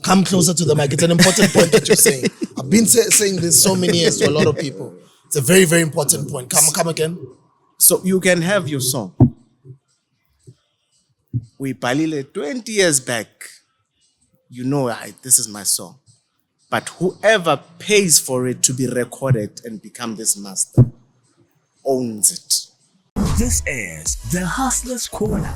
Come closer to the mic. It's an important point that you're saying. I've been saying this so many years to a lot of people. It's a very, very important point. Come again. So you can have your song. We balile 20 years back. You know, this is my song. But whoever pays for it to be recorded and become this master owns it. This is the Hustler's Corner.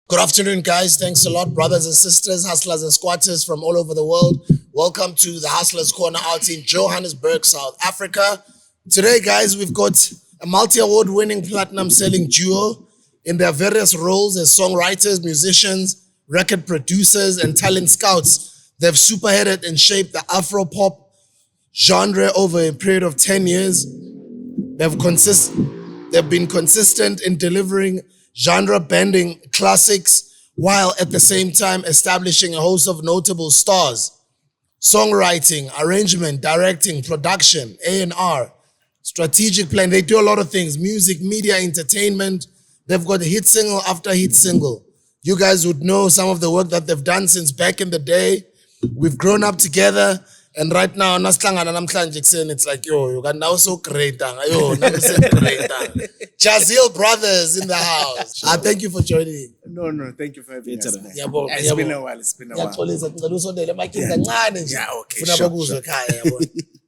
Good afternoon, guys. Thanks a lot, brothers and sisters, hustlers and squatters from all over the world. Welcome to the Hustler's Corner out in Johannesburg, South Africa. Today, guys, we've got a multi-award winning platinum selling duo in their various roles as songwriters, musicians, record producers, and talent scouts. They've superheaded and shaped the Afro-pop genre over a period of 10 years. They've been consistent in delivering genre-bending classics while at the same time establishing a host of notable stars. Songwriting, arrangement, directing, production, A&R, strategic plan. They do a lot of things. Music, media, entertainment. They've got hit single after hit single. You guys would know some of the work that they've done since back in the day. We've grown up together. And right now, it's like, yo, you can now so great. Yo, great. Jaziel brothers in the house. Thank you for joining. No, thank you for having us. It's been a while. Yeah, okay, sure.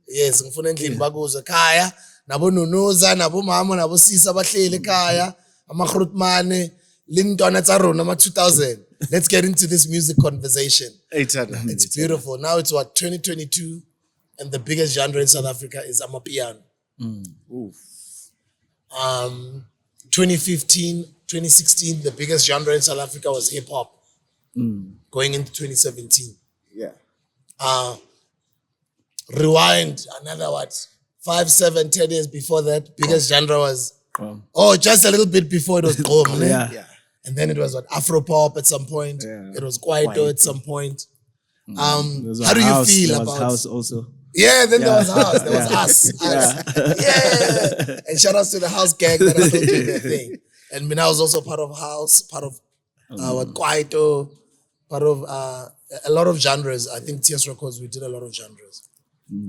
Yes, ngifuna endlini bakuze ekhaya nabo nunuza nabo mama nabo sisa bahleli ekhaya amagrutmane lintwana tsa rona ma 2000. Let's get into this music conversation. It's beautiful. Now it's what, 2022, and the biggest genre in South Africa is amapiano. 2015, 2016, the biggest genre in South Africa was hip hop. Going into 2017. Yeah. Rewind another 5, 7, 10 years before that, biggest genre was just a little bit before it was yeah. And then it was Afro-pop at some point. Yeah. It was Kwaito at some point. How do you feel there about was house also? Yeah, then there was house. There was us. Yeah. And shout out to the house gang that are still doing their thing. And Mina was also part of house, part of Kwaito, part of a lot of genres. I think TS Records, we did a lot of genres.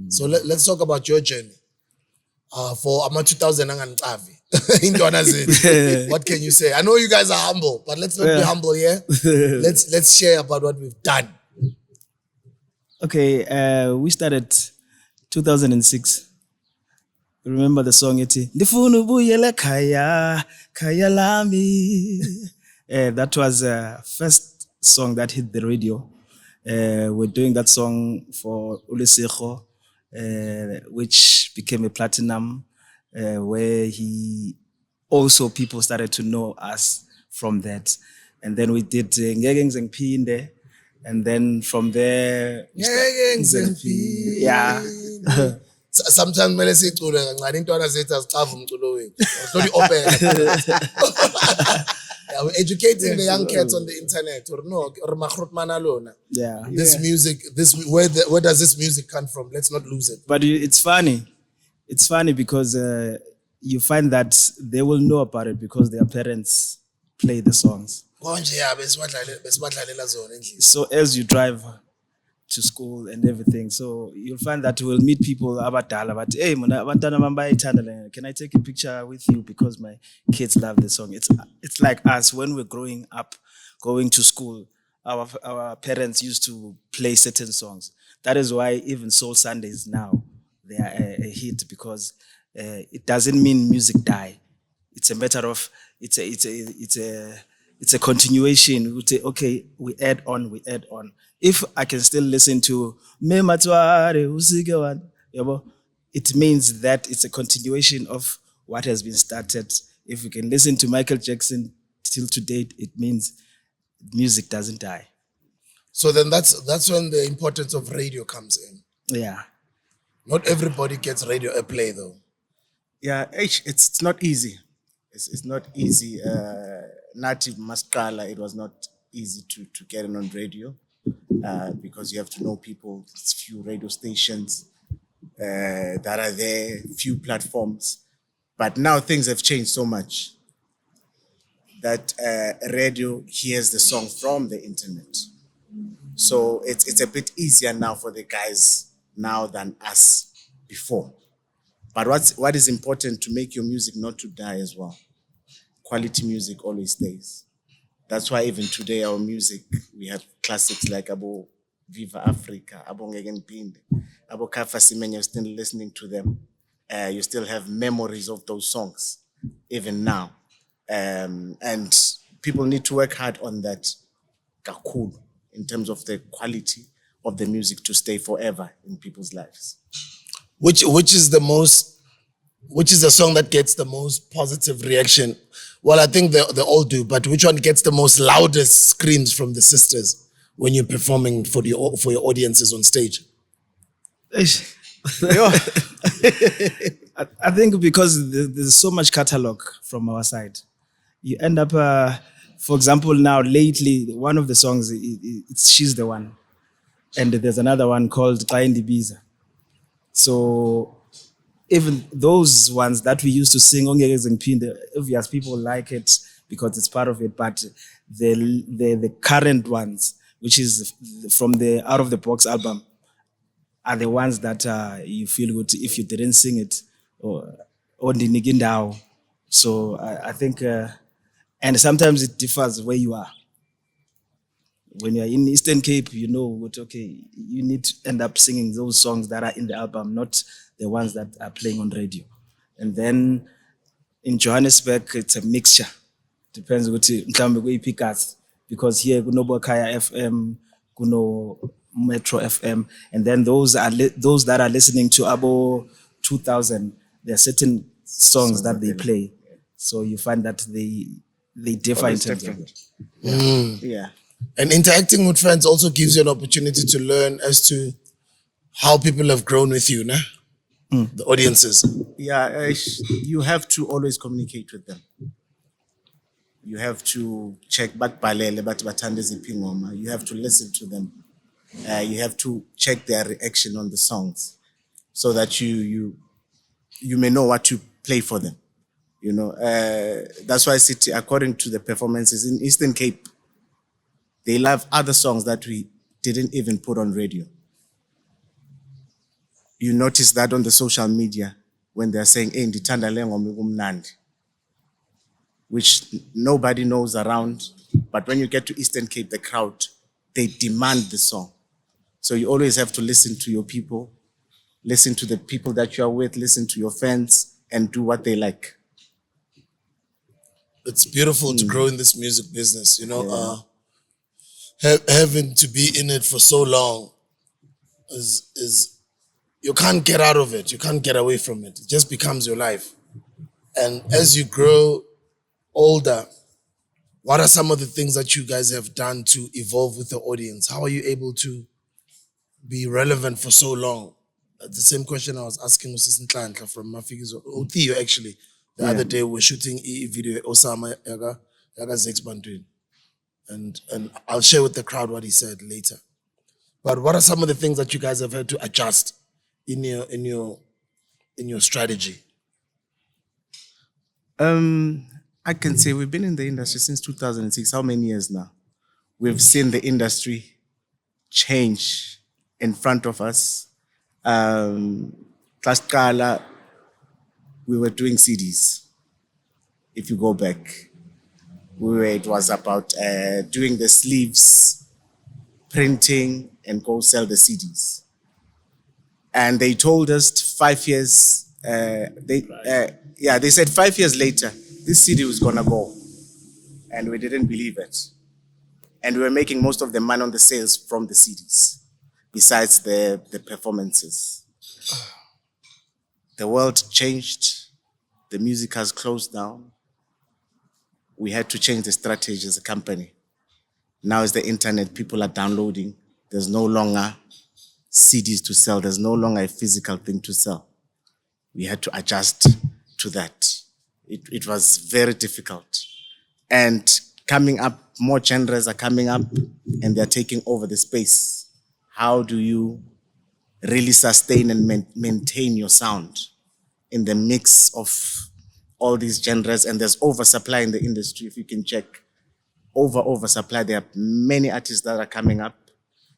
So let's talk about your journey. For Ama 2000 and Avi. What can you say? I know you guys are humble, but let's not be humble here. Let's share about what we've done. Okay, we started 2006. Remember the song iti Ndifuna ubuyele kaya kaya lami. That was the first song that hit the radio. We're doing that song for Ulesejo, which became a platinum, where people started to know us from that. And then we did Ngeke Ngizengphinde, and then from there, yeah. Sometimes mele sicule kancane intwana zethu azixava umculo wethu. Slowly open. Yeah, we're educating the young cats on the internet. Or no, or magrotmana alona. Yeah. This music, where does this music come from? Let's not lose it. But it's funny. It's funny because you find that they will know about it because their parents play the songs. So as you drive to school and everything, so you'll find that we'll meet people abadala, but hey, can I take a picture with you because my kids love the song? It's like us when we're growing up, going to school. Our parents used to play certain songs. That is why even Soul Sundays now, they are a hit, because it doesn't mean music die. It's a matter of it's a continuation. We say, okay, we add on. If I can still listen to Me Matware Usigewan, it means that it's a continuation of what has been started. If we can listen to Michael Jackson till to date, it means music doesn't die. So then that's when the importance of radio comes in. Yeah. Not everybody gets radio airplay though. Yeah, it's not easy. It's not easy. Native Mascala, it was not easy to get in on radio because you have to know people. It's few radio stations that are there, few platforms. But now things have changed so much. that radio hears the song from the internet. So it's a bit easier now for the guys now than us before. But what is important to make your music not to die as well. Quality music always stays. That's why even today our music, we have classics like Abo Viva Africa, Abo Ngegen Pinde, Abo Kafa Simen, you're still listening to them. You still have memories of those songs, even now. And people need to work hard on that kakulu in terms of the quality of the music to stay forever in people's lives. Which is the song that gets the most positive reaction? Well, I think they all do, but which one gets the most loudest screams from the sisters when you're performing for your audiences on stage? I think because there's so much catalog from our side, you end up, for example, now lately, one of the songs, it's She's the One. And there's another one called Kaindi Biza. So even those ones that we used to sing, obvious people like it because it's part of it, but the current ones, which is from the Out of the Box album, are the ones that you feel good if you didn't sing it or the Nigindao. So I think, and sometimes it differs where you are. When you're in Eastern Cape, you know what, okay, you need to end up singing those songs that are in the album, not the ones that are playing on radio. And then in Johannesburg, it's a mixture. Depends what you pick us. Because here, kuno Bokaya FM, kuno Metro FM, and then those that are listening to Abo 2000, there are certain songs that they play. So you find that they differ in terms of it. Yeah. And interacting with fans also gives you an opportunity to learn as to how people have grown with you, nah? The audiences. Yeah, you have to always communicate with them. You have to check back balele but batandezi pingoma. You have to listen to them. You have to check their reaction on the songs so that you may know what to play for them. You know, that's why City, according to the performances in Eastern Cape, they love other songs that we didn't even put on radio. You notice that on the social media when they're saying, "Hey, ndithanda le ngoma kumnandi," which nobody knows around. But when you get to Eastern Cape, the crowd, they demand the song. So you always have to listen to your people, listen to the people that you are with, listen to your fans, and do what they like. It's beautiful to grow in this music business, you know. Having to be in it for so long is you can't get out of it. You can't get away from it. It just becomes your life. And as you grow older, what are some of the things that you guys have done to evolve with the audience? How are you able to be relevant for so long? That's the same question I was asking Mrs. Ntlantla from Mafikis, Theo actually. The other day we were shooting a video, Osama Yaga Zex Bandwin. And I'll share with the crowd what he said later. But what are some of the things that you guys have had to adjust in your strategy? I can say we've been in the industry since 2006. How many years now? We've seen the industry change in front of us. Tlaskala, we were doing CDs. If you go back, it was about doing the sleeves, printing, and go sell the CDs. And they told us 5 years, they said 5 years later, this CD was gonna go. And we didn't believe it. And we were making most of the money on the sales from the CDs, besides the performances. The world changed, the music has closed down. We had to change the strategy as a company. Now it's the internet, people are downloading. There's no longer CDs to sell. There's no longer a physical thing to sell. We had to adjust to that. It was very difficult. And coming up, more genres are coming up and they're taking over the space. How do you really sustain and maintain your sound in the mix all these genres, and there's oversupply in the industry. If you can check, oversupply. There are many artists that are coming up.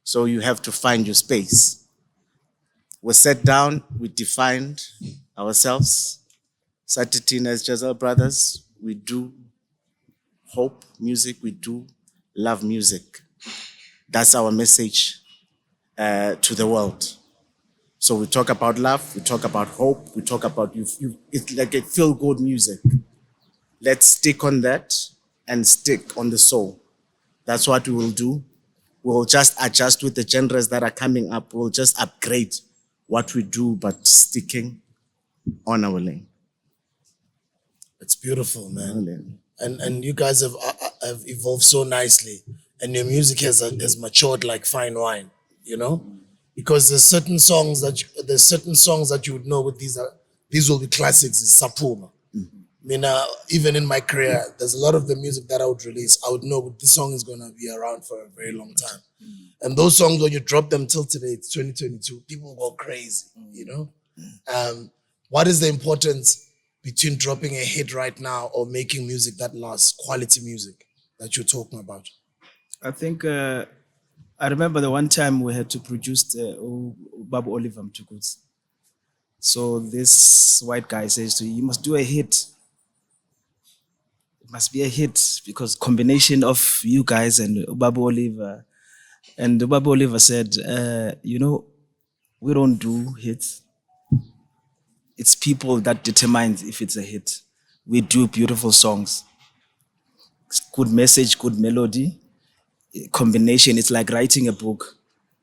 So you have to find your space. We sat down, we defined ourselves. Satitina as Jaziel brothers, we do hope music, we do love music. That's our message to the world. So we talk about love, we talk about hope, we talk about it's like a feel-good music. Let's stick on that and stick on the soul. That's what we will do. We'll just adjust with the genres that are coming up. We'll just upgrade what we do, but sticking on our lane. It's beautiful, man. And you guys have evolved so nicely, and your music has matured like fine wine, you know, because there's certain songs that you would know with these will be classics. It's Sapuma. I mean, even in my career, there's a lot of the music that I would release. I would know this song is gonna be around for a very long time, and those songs when you drop them till today, it's 2022. People go crazy, you know. What is the importance between dropping a hit right now or making music that lasts, quality music that you're talking about? I think I remember the one time we had to produce Babu Oliver Mtukuts. So this white guy says to you, you must do a hit. It must be a hit because combination of you guys and Babu Oliver. And Babu Oliver said, you know, we don't do hits. It's people that determines if it's a hit. We do beautiful songs. Good message, good melody. Combination, it's like writing a book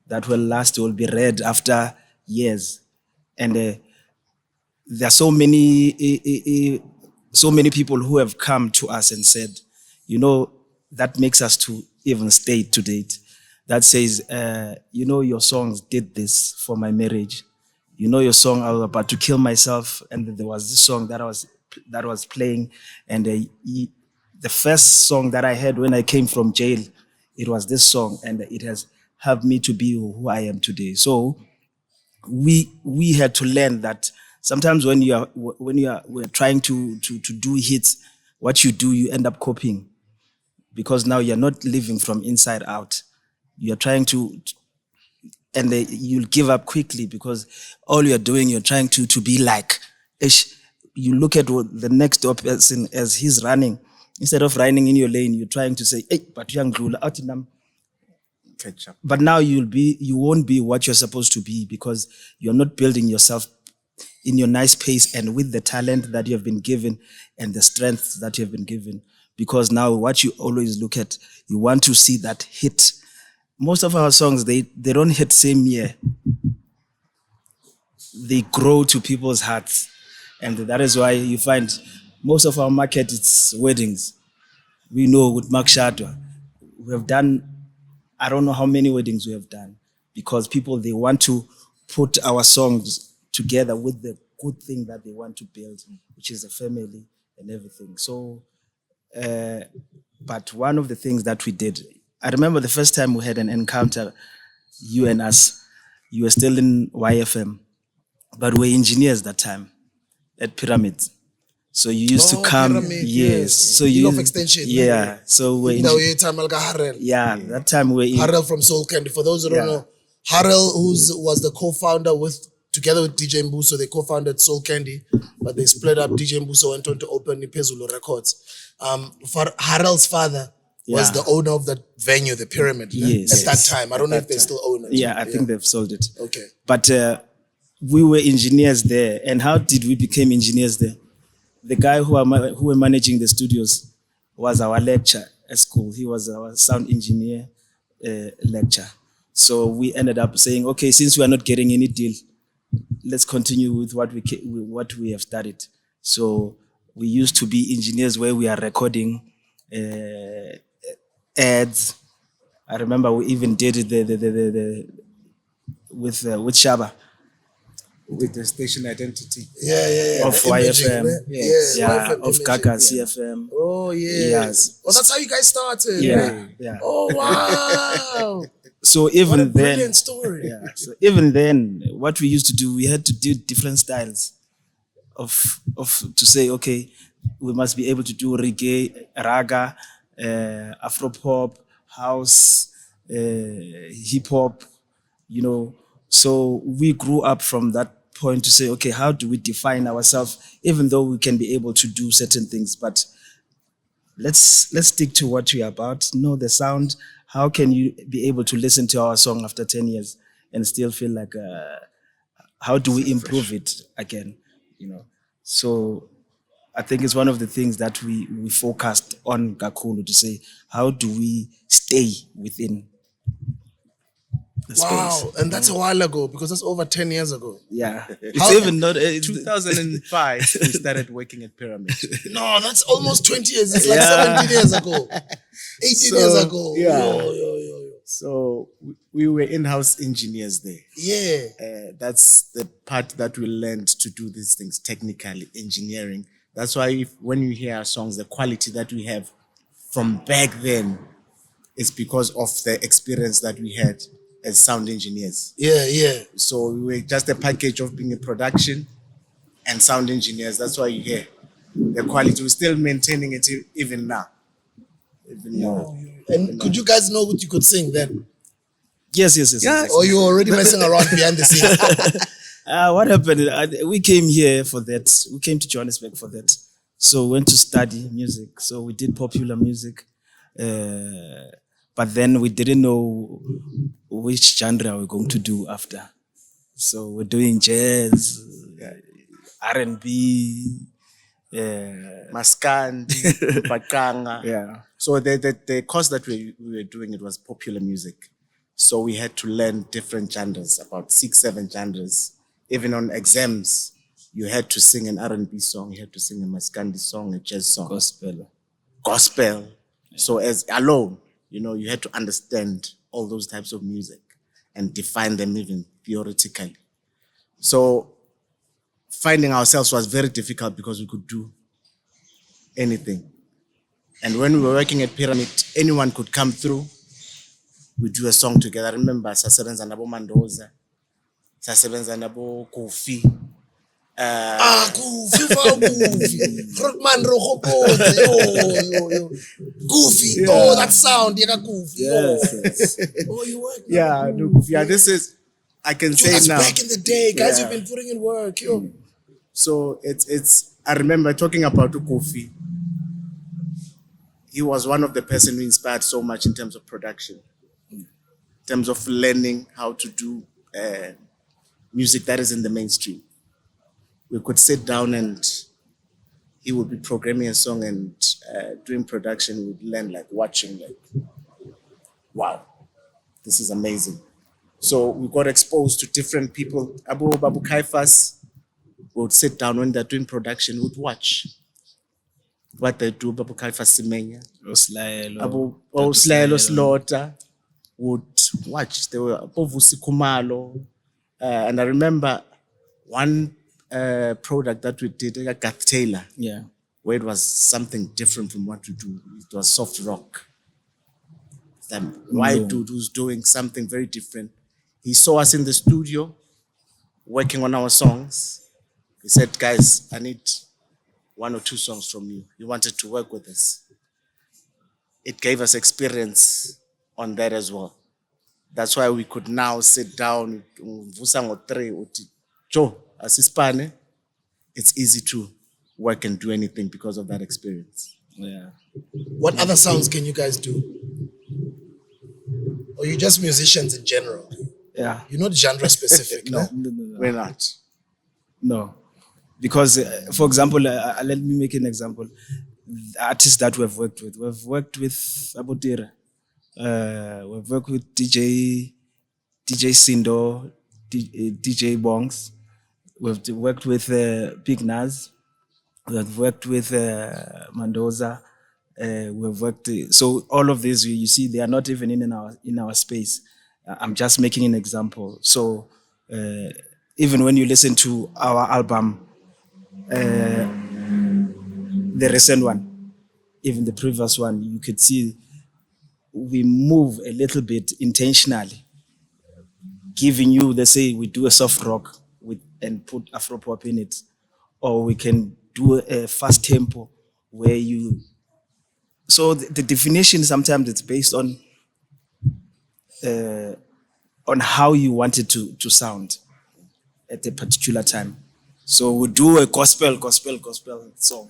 that will last, will be read after years. And there are so many people who have come to us and said, you know, that makes us to even stay to date. That says, you know, your songs did this for my marriage. You know, your song, I was about to kill myself, and there was this song that was playing, and the first song that I heard when I came from jail, it was this song, and it has helped me to be who I am today. So we had to learn that sometimes when we're trying to do hits, what you do, you end up copying, because now you're not living from inside out. You're trying to, and you'll give up quickly because all you're doing, you're trying to be like. You look at the next door person as he's running. Instead of running in your lane, you're trying to say, hey, but young catch up. But now you won't be what you're supposed to be because you're not building yourself in your nice pace and with the talent that you have been given and the strength that you have been given. Because now what you always look at, you want to see that hit. Most of our songs, they don't hit same year. They grow to people's hearts. And that is why you find most of our market, it's weddings. We know with Mark Shadwa, we have done, I don't know how many weddings we have done, because people, they want to put our songs together with the good thing that they want to build, which is a family and everything. So, but one of the things that we did, I remember the first time we had an encounter, you and us, you were still in YFM, but we were engineers that time at Pyramid. So you used to come, Pyramid, yes. So you of extension. yeah. So we're that time we're Harrell from Soul Candy. For those who don't know, Harrell, was the co-founder together with DJ Mbuso, they co-founded Soul Candy, but they split up. DJ Mbuso went on to open Nipezulu Records. Harrell's father was the owner of that venue, the Pyramid. Yes. At that time. I don't know if they still own it. Yeah, I think they've sold it. Okay. But we were engineers there. And how did we become engineers there? The guy who were managing the studios was our lecturer at school. He was our sound engineer lecturer. So we ended up saying, okay, since we are not getting any deal, let's continue with what we have studied. So we used to be engineers where we are recording ads. I remember we even did it with Shaba. With the station identity. Of YFM. YFM of Kaka CFM. Oh, yes. Oh, that's how you guys started. Yeah. Oh, wow. So even what a then, brilliant story. So even then, what we used to do, we had to do different styles to say, okay, we must be able to do reggae, raga, Afro pop, house, hip hop, you know. So we grew up from that point to say, okay, how do we define ourselves, even though we can be able to do certain things, but let's stick to what we're about, know the sound. How can you be able to listen to our song after 10 years and still feel like, how do we improve it again, you know? So I think it's one of the things that we focused on Kakulu, to say, how do we stay within the space? Wow, and that's a while ago, because that's over 10 years ago. Yeah. It's How- even not, 2005, we started working at Pyramid. No, that's almost 20 years. It's like 17 years ago. 18 years ago. yeah. Yo. So we were in-house engineers there. Yeah. That's the part that we learned to do these things technically, engineering. That's why when you hear our songs, the quality that we have from back then is because of the experience that we had as sound engineers. Yeah. So we were just a package of being a production and sound engineers. That's why you hear the quality. We're still maintaining it even now. And could you guys know what you could sing then? yes. Or you were already messing around behind the scenes? What happened? We came here for that. We came to Johannesburg for that. So we went to study music. So we did popular music. But then we didn't know which genre we're going to do after. So we're doing jazz, R&B. Maskandi, Bakanga. Yeah. So the course that we were doing, it was popular music. So we had to learn different genres, about 6-7 genres. Even on exams, you had to sing an R&B song, you had to sing a Maskandi song, a jazz song. Gospel. So as alone, you had to understand all those types of music and define them even theoretically. So finding ourselves was very difficult because we could do anything. And when we were working at Pyramid, anyone could come through. We do a song together. I remember sasebenza nabo Mandoza, sasebenza nabo Kofi. Goofy. Grootman Rogopote. Yo. Goofy. Oh, that sound. Yeah, Goofy. Yes. Oh, you work. Yeah, no, Kofi. Yeah, this is, I can say That's now. back in the day. Guys, Yeah. you've been putting in work. Yo. So it's. I remember talking about Kofi. He was one of the person who inspired so much in terms of production, in terms of learning how to do music that is in the mainstream. We could sit down and he would be programming a song and doing production. We'd learn like watching, like, wow, this is amazing. So we got exposed to different people. Abu Kaifas would sit down when they're doing production, would watch what they do. Babu Kaifas Simenya, Abu Slaelo Slaughter would watch. They were Vusi Kumalo. And I remember one product that we did, Gath Taylor, Yeah. where it was something different from what we do. It was soft rock. That white dude who's doing something very different. He saw us in the studio working on our songs. He said, guys, I need 1 or 2 songs from you. He wanted to work with us. It gave us experience on that as well. That's why we could now sit down, Joe, asispane. It's easy to work and do anything because of that experience. Yeah. What other sounds can you guys do? Or you just musicians in general? Yeah. You're not genre specific, no? We're not. No. Because, for example, let me make an example. The artists that we've worked with Abotire. We've worked with DJ Sindo, DJ Bongs. We've worked with Big Naz. We've worked with Mendoza. We've worked. So all of these, you see, they are not even in our space. I'm just making an example. So even when you listen to our album, the recent one, even the previous one, you could see we move a little bit intentionally, giving you, let's say, we do a soft rock and put Afro pop in it, or we can do a fast tempo where you. So the definition sometimes it's based on how you want it to sound at a particular time. So we do a gospel song,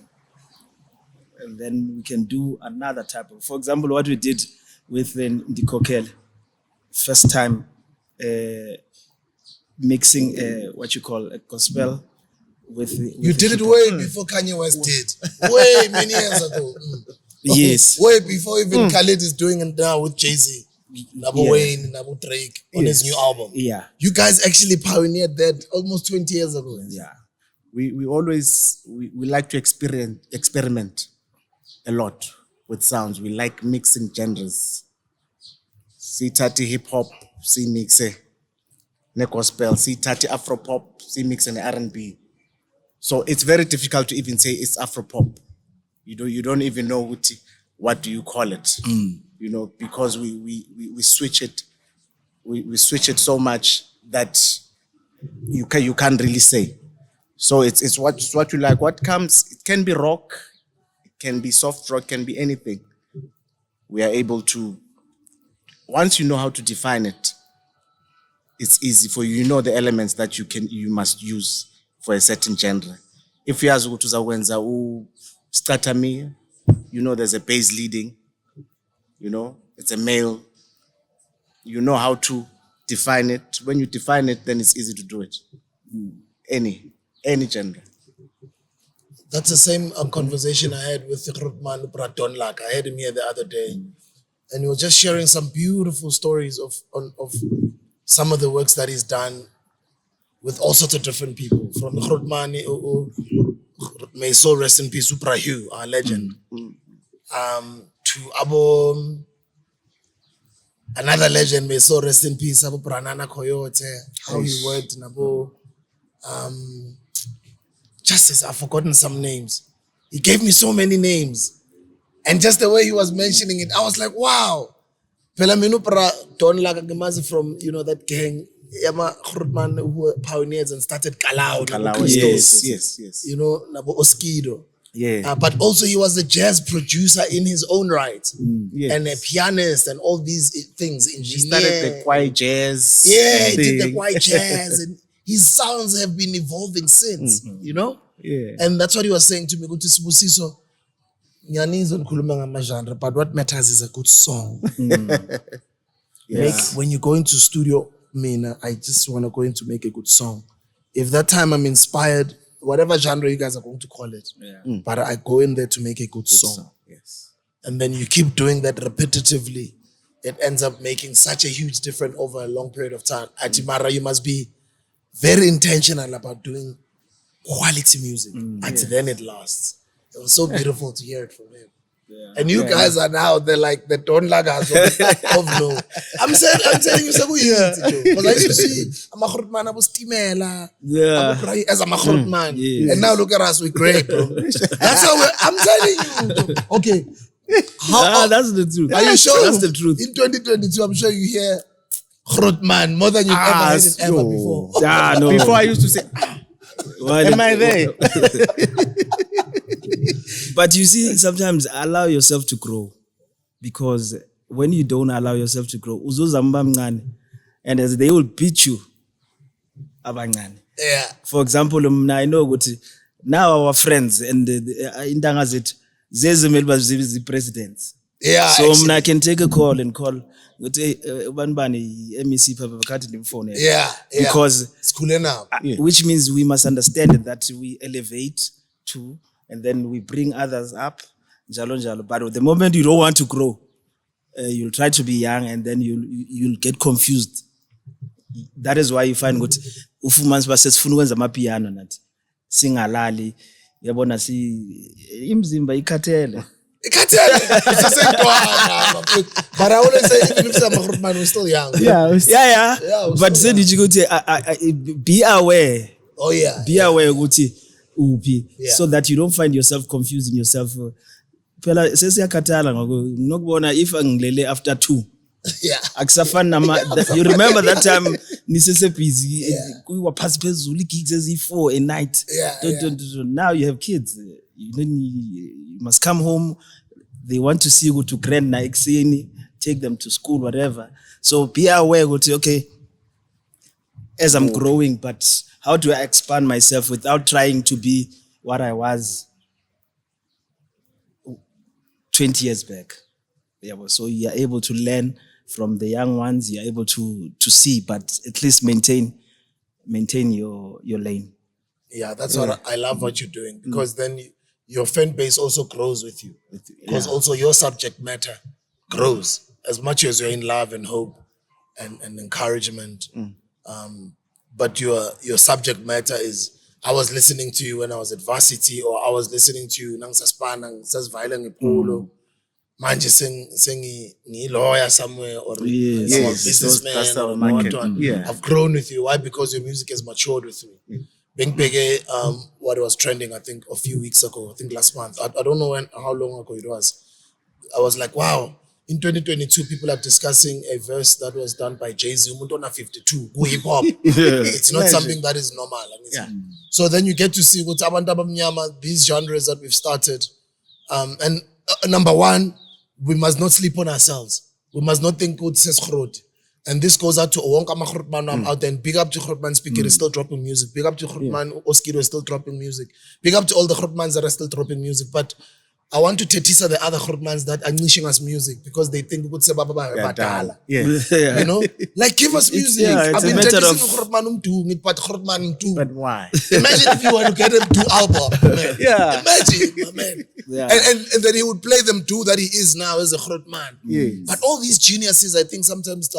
and then we can do another type of. For example, what we did with Ndikokel, first time mixing what you call a gospel with You did it way before Kanye West did. Way many years ago. Yes. Way before even Khaled is doing it now with Jay-Z. Nabo Wayne, Nabo Drake on his new album. Yeah. You guys actually pioneered that almost 20 years ago. Yeah. We always like to experiment a lot with sounds. We like mixing genres. See tati hip hop, see mixe ne gospel, see tati Afro pop, see mix and R&B. So it's very difficult to even say it's Afro pop. You don't even know what do you call it. You know, because we switch it. We switch it so much that you can't really say. So it's what you like. What comes, it can be rock, it can be soft rock, can be anything. We are able to, once you know how to define it, it's easy for you. You know the elements that you must use for a certain genre. If you ask what to starter me, you know there's a bass leading, you know, it's a male. You know how to define it. When you define it, then it's easy to do it. Any genre. That's the same conversation I had with Rutman Bradonlak. I had him here the other day. And he was just sharing some beautiful stories of some of the works that he's done with all sorts of different people. From Rutman, may his soul rest in peace, Uprahu, our legend. To Abo, another legend, may his soul rest in peace, Abu Pranana Coyote, how he worked in Abo. Justice, I've forgotten some names. He gave me so many names. And just the way he was mentioning it, I was like, wow. Pelaminu Don Lagamazi from, you know, that gang, Yama Khurman, who were pioneers and started Kalau. Yes. You know, Nabo Oskido. Yeah. But also he was a jazz producer in his own right. Yes. And a pianist and all these things. He started the quiet jazz. Yeah, he did the quiet jazz. And his sounds have been evolving since, you know? Yeah. And that's what he was saying to me. But what matters is a good song. Yes. When you go into studio, I just want to go in to make a good song. If that time I'm inspired, whatever genre you guys are going to call it, but I go in there to make a good song. Yes. And then you keep doing that repetitively. It ends up making such a huge difference over a long period of time. Atimara, you must be very intentional about doing quality music. Then it lasts. It was so beautiful to hear it from him. Yeah. And you guys are now the Don Lagas of no. I'm telling you, because I used to see I'm a Khurtman, I was Timela, as I'm a Khurtman. And now look at us, we're great, bro. That's how I'm telling you. Okay. That's the truth. Are you sure? That's the truth. In 2022, I'm sure you hear Khurtman more than you've ever heard it ever before. No. Before I used to say, am I there? But you see, sometimes allow yourself to grow, because when you don't allow yourself to grow, and as they will beat you. Yeah. For example, I know now our friends and in Dangazit, the presidents. Yeah. So I can take a call and call. MEC phone. Yeah. Because it's cool enough. Which means we must understand that we elevate to, and then we bring others up. But at the moment you don't want to grow, you'll try to be young, and then you'll get confused. That is why you find what ufumans bases funwenza amapiano nathi singalali yabona imzimba ikhathele. But I always say, even if some Khurtman was still young. Yeah. But said be aware. Oh yeah. Be aware so that you don't find yourself confusing yourself. Phela sesiyakhathala ngokubona if angilele after 2 Yeah. Akusafani you remember that time nisese busy we were past phezulu gigs as 4 a night. Yeah, Now you have kids. You must come home. They want to see you to grand ekuseni, take them to school, whatever. So be aware, okay, as I'm growing, but how do I expand myself without trying to be what I was 20 years back? Yeah, so you're able to learn from the young ones, you're able to see, but at least maintain your lane. Yeah, that's what I love what you're doing, because then your fan base also grows with you, because also your subject matter grows as much as you're in love and hope and encouragement. But your subject matter is, I was listening to you when I was at varsity, or I was listening to you nang saspana sasivayela ngepolo. Manje lawyer somewhere, or I'm a businessman, that's our or market. what. I've grown with you. Why? Because your music has matured with me. Bing Bege, what was trending, I think a few weeks ago, I think last month. I don't know how long ago it was. I was like, wow, in 2022, people are discussing a verse that was done by Jaziel, Umuntu 52, go hip hop. It's not something that is normal. So then you get to see what these genres that we've started. And number one, we must not sleep on ourselves. We must not think good says Grot. And this goes out to Owonka Grootman out there. And big up to Grootman Speaker is still dropping music. Big up to Grootman Oskido is still dropping music. Big up to all the Grootmans that are still dropping music. But I want to tetisa the other Grootmans that are niching us music, because they think we could say Baba. You know? Like, give us music. I've been tetising Grootman but Grootman. But why? Imagine if you were to get him to album, man. Imagine, man. And then he would play them too, that he is now as a Grootman. But all these geniuses, I think sometimes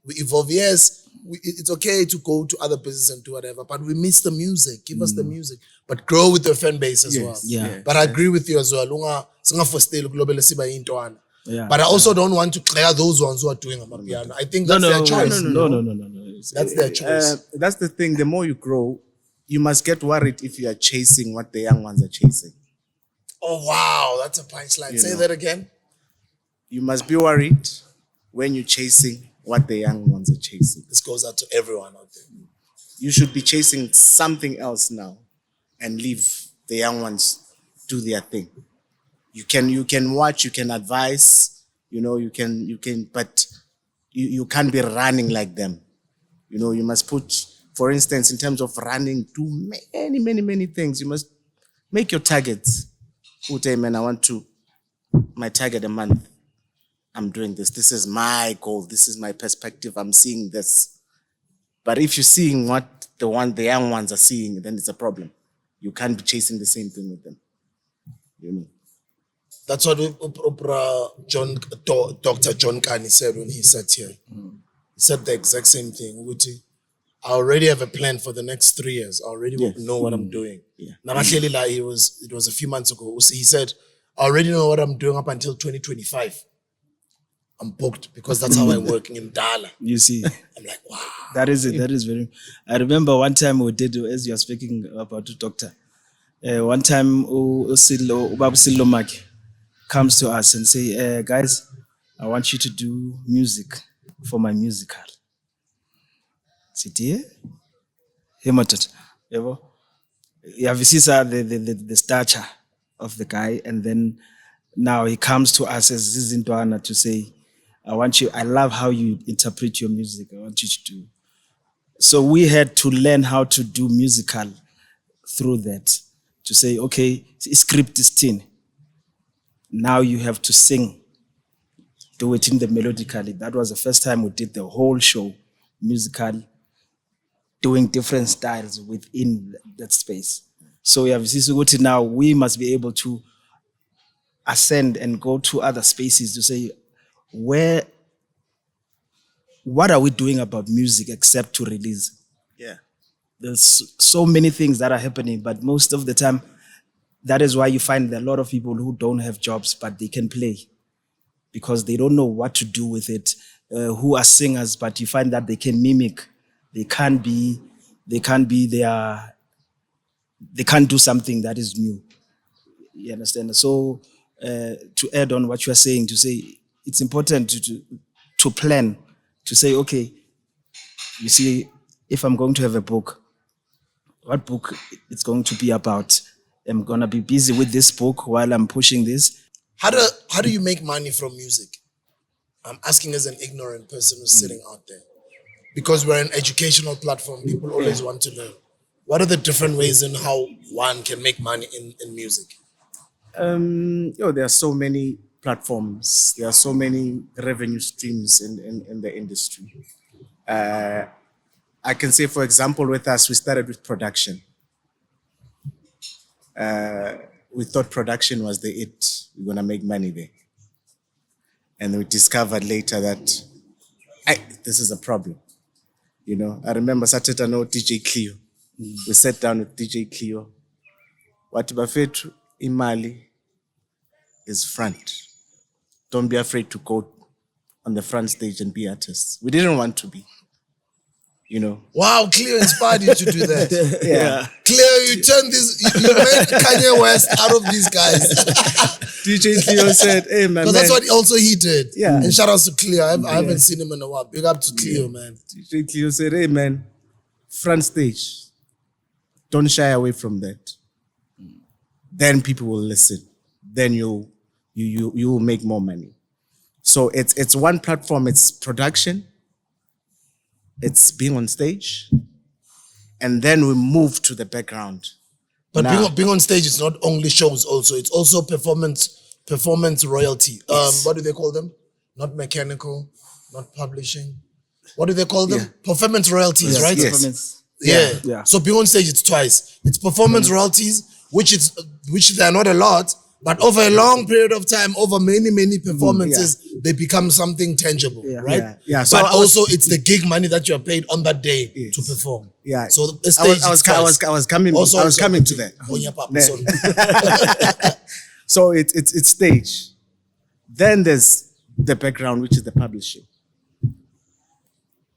we evolve. Yes, it's okay to go to other business and do whatever, but we miss the music. Give us the music, but grow with your fan base as well. But I agree with you as well. But I also don't want to clear those ones who are doing amapiano. I think that's their choice. No. That's their choice. That's the thing. The more you grow, you must get worried if you are chasing what the young ones are chasing. Oh, wow. That's a punchline. Say that again. You must be worried when you're chasing what the young ones are chasing. This goes out to everyone out there. You should be chasing something else now and leave the young ones do their thing. You can watch, you can advise, you can, but you can't be running like them. You must put, for instance, in terms of running, do many things. You must make your targets. Put, hey man, my target a month. I'm doing this. This is my goal. This is my perspective. I'm seeing this. But if you're seeing what the young ones are seeing, then it's a problem. You can't be chasing the same thing with them. That's what Dr. John Kani said when he sat here. He said the exact same thing. I already have a plan for the next 3 years. I already know what I'm doing. It was a few months ago. He said, I already know what I'm doing up until 2025. I'm booked, because that's how I'm working in Dala. You see. I'm like, wow. That is it. That is very. I remember one time we did, as you are speaking about the doctor. One time, Babu Sillo Maki comes to us and say, guys, I want you to do music for my musical. Sit Hemotot. You have the stature of the guy, and then now he comes to us as Zizintwana to say, I love how you interpret your music. I want you to do. So we had to learn how to do musical through that. To say, okay, script is thin. Now you have to sing. Do it in the melodically. That was the first time we did the whole show, musical, doing different styles within that space. So now we must be able to ascend and go to other spaces to say, what are we doing about music except to release? There's so many things that are happening, but most of the time, that is why you find a lot of people who don't have jobs, but they can play because they don't know what to do with it, who are singers, but you find that they can mimic. They can't do something that is new. You understand? So to add on what you are saying, to say it's important to plan, to say, okay, you see, if I'm going to have a book, what book it's going to be about? I'm gonna be busy with this book while I'm pushing this. How do you make money from music? I'm asking as an ignorant person who's sitting out there. Because we're an educational platform, people always want to learn. What are the different ways in how one can make money in music? There are so many platforms. There are so many revenue streams in the industry. I can say, for example, with us, we started with production. We thought production was we're gonna make money there. And we discovered later that this is a problem. You know, I remember Sateta no DJ Cleo. We sat down with DJ Cleo. What bafethu imali is front. Don't be afraid to go on the front stage and be artists. We didn't want to be. You know. Wow, Cleo inspired you to do that. Yeah. Cleo, you turned this, you made Kanye West out of these guys. DJ Cleo said, hey man. Because that's what also he did. Yeah. And shout out to Cleo. I haven't seen him in a while. Big up to Cleo, man. DJ Cleo said, hey man, front stage. Don't shy away from that. Then people will listen. Then you will make more money. So it's one platform, it's production. It's being on stage, and then we move to the background. But being on stage is not only shows also, it's also performance royalty. Yes. What do they call them? Not mechanical, not publishing. What do they call them? Yeah. Performance royalties, Yes, right? yes. Performance. Yeah. Yeah. So being on stage, it's twice. It's performance royalties, which they are not a lot, but over a long period of time, over many performances, they become something tangible, right? Yeah. Yeah. So But also, it's the gig money that you are paid on that day to perform. Yeah. So the stage, I was coming to that. Oh, yeah, Papa, Ne- sorry. So it's stage. Then there's the background, which is the publishing.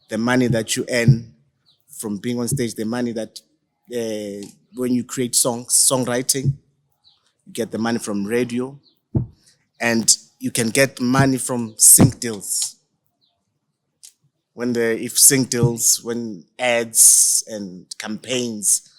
The money that you earn from being on stage, the money that when you create songs, songwriting, you get the money from radio, and you can get money from sync deals. When ads and campaigns,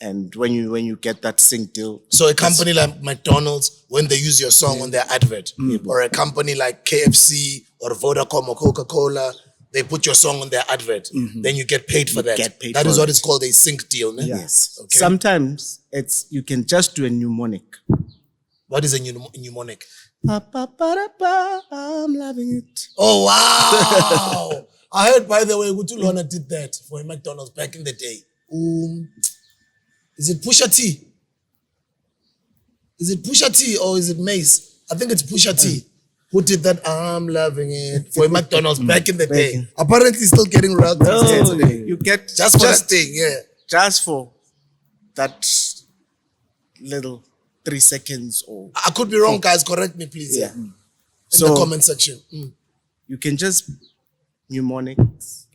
and when you get that sync deal. So a company like McDonald's, when they use your song on their advert, or a company like KFC or Vodacom or Coca-Cola, they put your song on their advert. Then you get paid for that. get paid That for is what it. is called a sync deal. Ne? Yes. Okay. Sometimes you can just do a mnemonic. What is a mnemonic? I'm loving it. Oh, wow. I heard, by the way, Gutulwana did that for a McDonald's back in the day. Is it Pusha T? Is it Pusha T or is it Mace? I think it's Pusha T. Who did that? I'm loving it for a McDonald's back in the day. Apparently, still getting royalties. Oh, you get Just for that thing, yeah. just for that little 3 seconds or I could be wrong, guys. Correct me, please. Yeah. In So- the comment section. you can just mnemonic.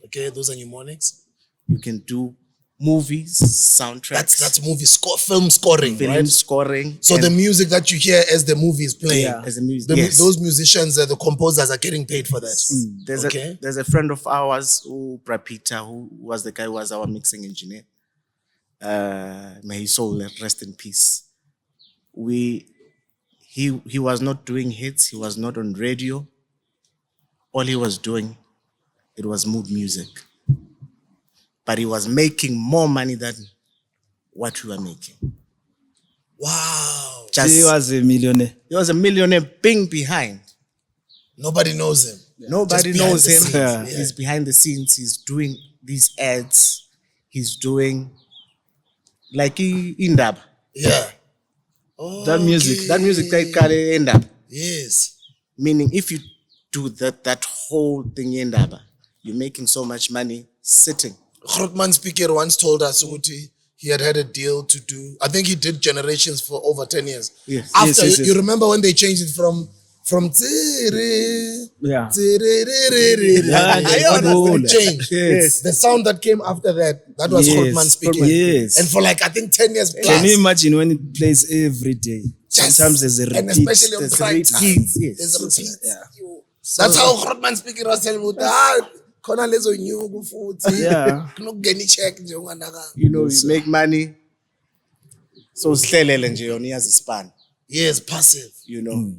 Okay, those are mnemonics. You can do movies, soundtracks, That's movie score, film scoring, film right? scoring. So and the music that you hear as the movie is playing, as a music, the- yes. those musicians, the composers are getting paid for that. There's a friend of ours, Prapita, who was the guy who was our mixing engineer. May his soul rest in peace. He was not doing hits. He was not on radio. All he was doing, it was mood music. But he was making more money than what we were making. Wow. He was a millionaire. He was a millionaire being behind. Nobody knows him. Nobody Just behind knows the him. scenes, Yeah. yeah. He's behind the scenes. He's doing these ads. He's doing like indab. Yeah. That music that can end up. Yes. Meaning if you do that whole thing indaba, you're making so much money sitting. Grootman Speaker once told us Uti, he had a deal to do. I think he did Generations for over 10 years. Yes. After Yes. you remember when they changed it from Tsiri, Yeah. Tsiri, Yeah, it changed. Yes. The sound that came after that was Yes, Grootman Speaker. yes. And for like I think 10 years plus. Can you imagine when it plays every day? Yes. Sometimes there's a And repeat. especially on There's prime repeats, time. yes. There's a repeat. Yeah. That's how Grootman speaking was telling me that. Khona lezo nyuku futhi. Yeah. Kunokungena check nje unganaka. You know, you make money. So sihlelele nje yona iyazispan. Yes, passive. You know.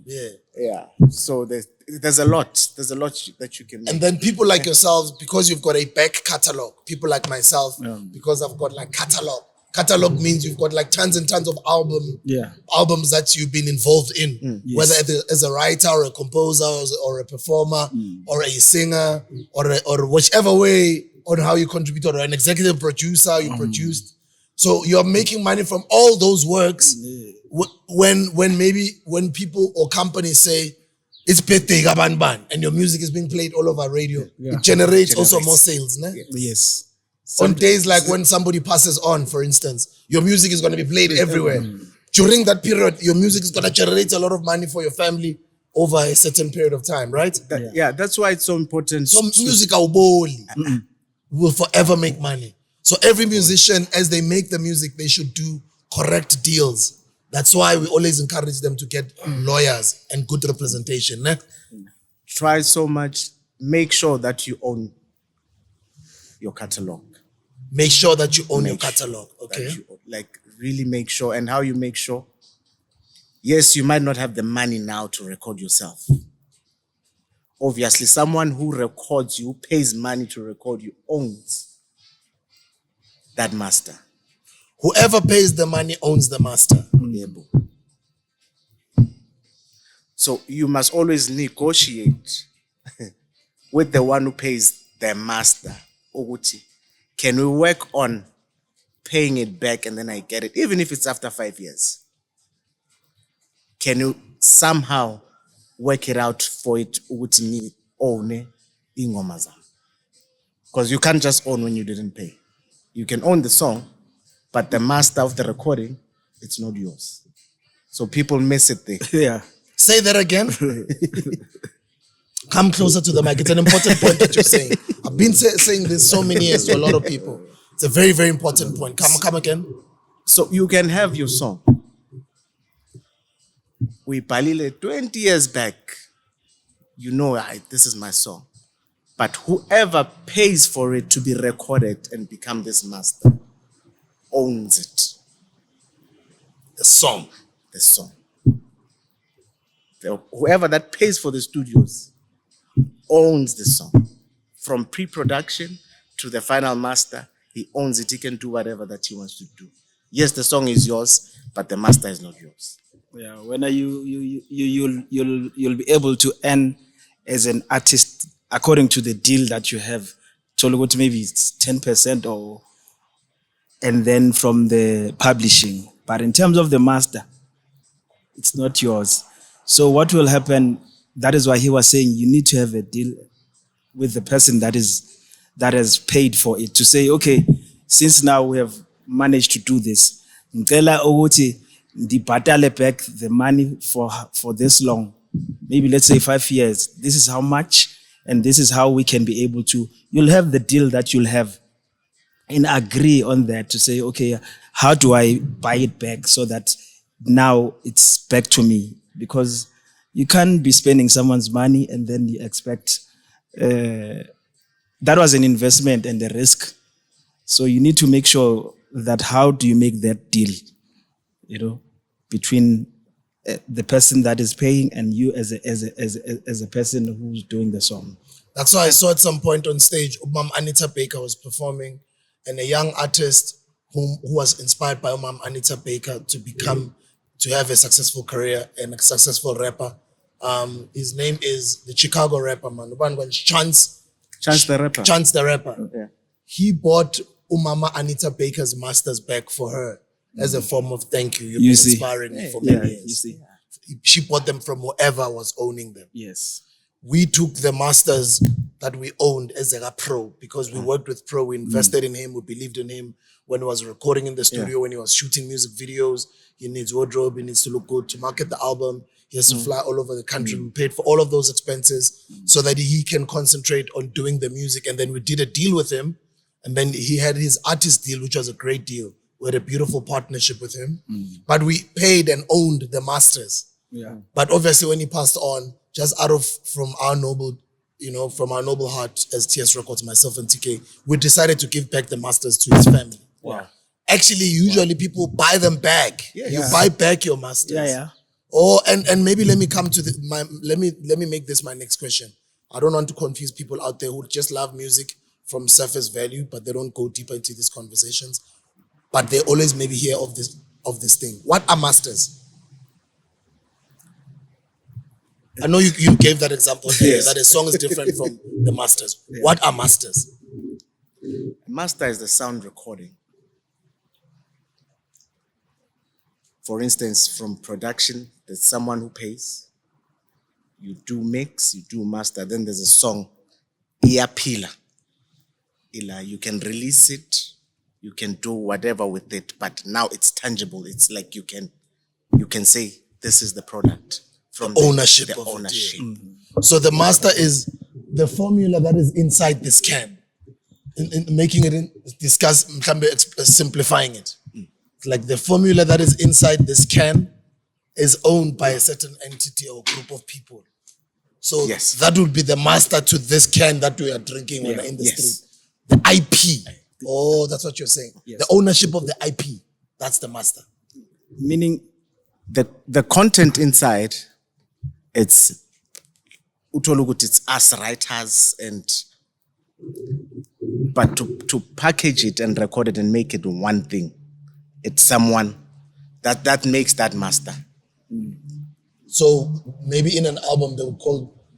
Yeah. So there's a lot that you can make. And then people like yourselves, because you've got a back catalog, people like myself, because I've got like catalog. Catalog means you've got like tons and tons of albums that you've been involved in, whether as a writer or a composer or a performer or a singer or whichever way on how you contribute, or an executive producer you produced. So you're making money from all those works. When people or companies say it's birthday ban and your music is being played all over radio, it generates also more sales. Ne? Yes. On days like when somebody passes on, for instance, your music is going to be played everywhere. During that period, your music is going to generate a lot of money for your family over a certain period of time, right? That's why it's so important. So music will forever make money. So every musician, as they make the music, they should do correct deals. That's why we always encourage them to get lawyers and good representation. Ne? Try so much. Make sure that you own your catalog. Make sure that you own your catalog. Okay. Really make sure. And how you make sure? Yes, you might not have the money now to record yourself. Obviously, someone who records you, pays money to record you, owns that master. Whoever pays the money owns the master. So you must always negotiate with the one who pays the master. Oguti, can we work on paying it back and then I get it, even if it's after 5 years? Can you somehow work it out for it uguti ni own ingoma zam? Because you can't just own when you didn't pay. You can own the song, but the master of the recording, it's not yours. So people miss it there. Yeah. Say that again. Come closer to the mic. It's an important point that you're saying. I've been saying this so many years to a lot of people. It's a very, very important point. Come again. So you can have your song. We palile 20 years back. You know, this is my song. But whoever pays for it to be recorded and become this master owns it. The song. The song. Whoever that pays for the studios owns the song. From pre-production to the final master, he owns it. He can do whatever that he wants to do. Yes, the song is yours, but the master is not yours. Yeah, when you'll be able to earn as an artist according to the deal that you have. So maybe it's 10% or, and then from the publishing. But in terms of the master, it's not yours. So what will happen? That is why he was saying you need to have a deal with the person that has paid for it, to say, okay, since now we have managed to do this, ngicela ukuthi ndibhatale back the money for this long, maybe let's say 5 years. This is how much, and this is how we can be able to. You'll have the deal that you'll have, and agree on that to say, okay, how do I buy it back so that now it's back to me? Because you can't be spending someone's money and then you expect that was an investment and a risk. So you need to make sure that how do you make that deal, between the person that is paying and you as a person who's doing the song. That's why I saw at some point on stage, Mom Anita Baker was performing, and a young artist who was inspired by Mom Anita Baker to have a successful career and a successful rapper. His name is the Chicago rapper, man. Chance the Rapper. Chance the Rapper. Yeah. He bought Mama Anita Baker's masters back for her as a form of thank you. You've been inspiring me for many years. You see. She bought them from whoever was owning them. Yes. We took the masters that we owned as a pro, because we worked with Pro. We invested in him. We believed in him when he was recording in the studio, when he was shooting music videos. He needs wardrobe. He needs to look good to market the album. He has to fly all over the country. We paid for all of those expenses so that he can concentrate on doing the music. And then we did a deal with him. And then he had his artist deal, which was a great deal. We had a beautiful partnership with him. But we paid and owned the masters. Yeah. But obviously when he passed on, just out of from our noble heart as TS Records, myself and TK, we decided to give back the masters to his family. Wow. Actually, usually people buy them back. Yeah. You buy back your masters. Yeah. Or and maybe let me come to let me make this my next question. I don't want to confuse people out there who just love music from surface value, but they don't go deeper into these conversations. But they always maybe hear of this thing. What are masters? I know you gave that example here, that a song is different from the masters. Yeah. What are masters? Master is the sound recording. For instance, from production, there's someone who pays. You do mix, you do master, then there's a song, Iapila. You can release it, you can do whatever with it, but now it's tangible. It's like you can say, this is the product. From the ownership. So the master is the formula that is inside this can. In making it simplifying it. It's like the formula that is inside this can is owned by a certain entity or group of people. So that would be the master to this can that we are drinking when we're in the street. The IP. Oh, that's what you're saying. Yes. The ownership of the IP. That's the master. Meaning the content inside, it's us writers, but to package it and record it and make it one thing, it's someone that makes that master. So maybe in an album they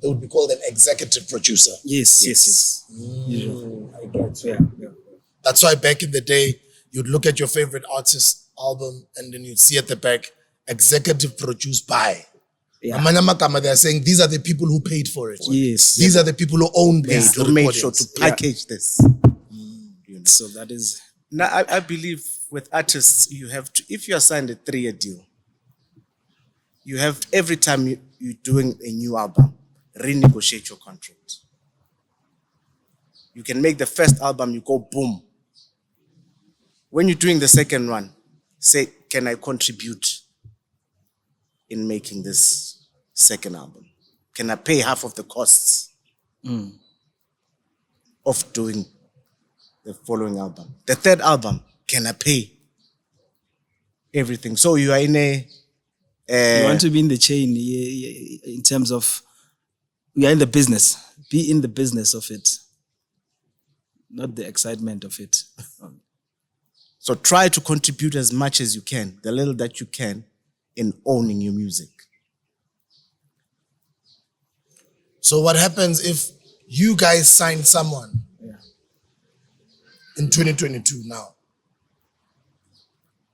would be called an executive producer. Yes. I get you. Yeah. That's why back in the day you'd look at your favorite artist's album and then you'd see at the back, executive produced by. Yeah. They're saying these are the people who paid for it. Yes. These are the people who owned these. To make sure to package this. So that is. Now, I believe with artists, you have to, if you are signed a 3-year deal, you have every time you're doing a new album, renegotiate your contract. You can make the first album, you go boom. When you're doing the second one, say, can I contribute in making this second album? Can I pay half of the costs of doing the following album? The third album, can I pay everything? So you are in a... you want to be in the chain in terms of, we are in the business. Be in the business of it, not the excitement of it. So try to contribute as much as you can, the little that you can, in owning your music. So what happens if you guys sign someone in 2022 now?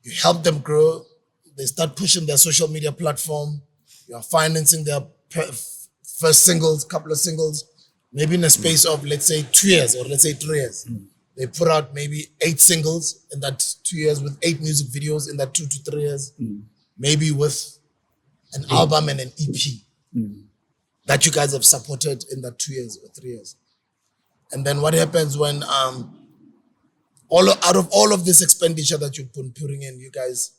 You help them grow, they start pushing their social media platform, you are financing their first singles, couple of singles, maybe in a space of, let's say, 2 years or let's say 3 years. They put out maybe 8 singles in that 2 years with 8 music videos in that 2 to 3 years. Maybe with an album and an EP that you guys have supported in that 2 years or 3 years. And then what happens when out of all of this expenditure that you've been putting in, you guys,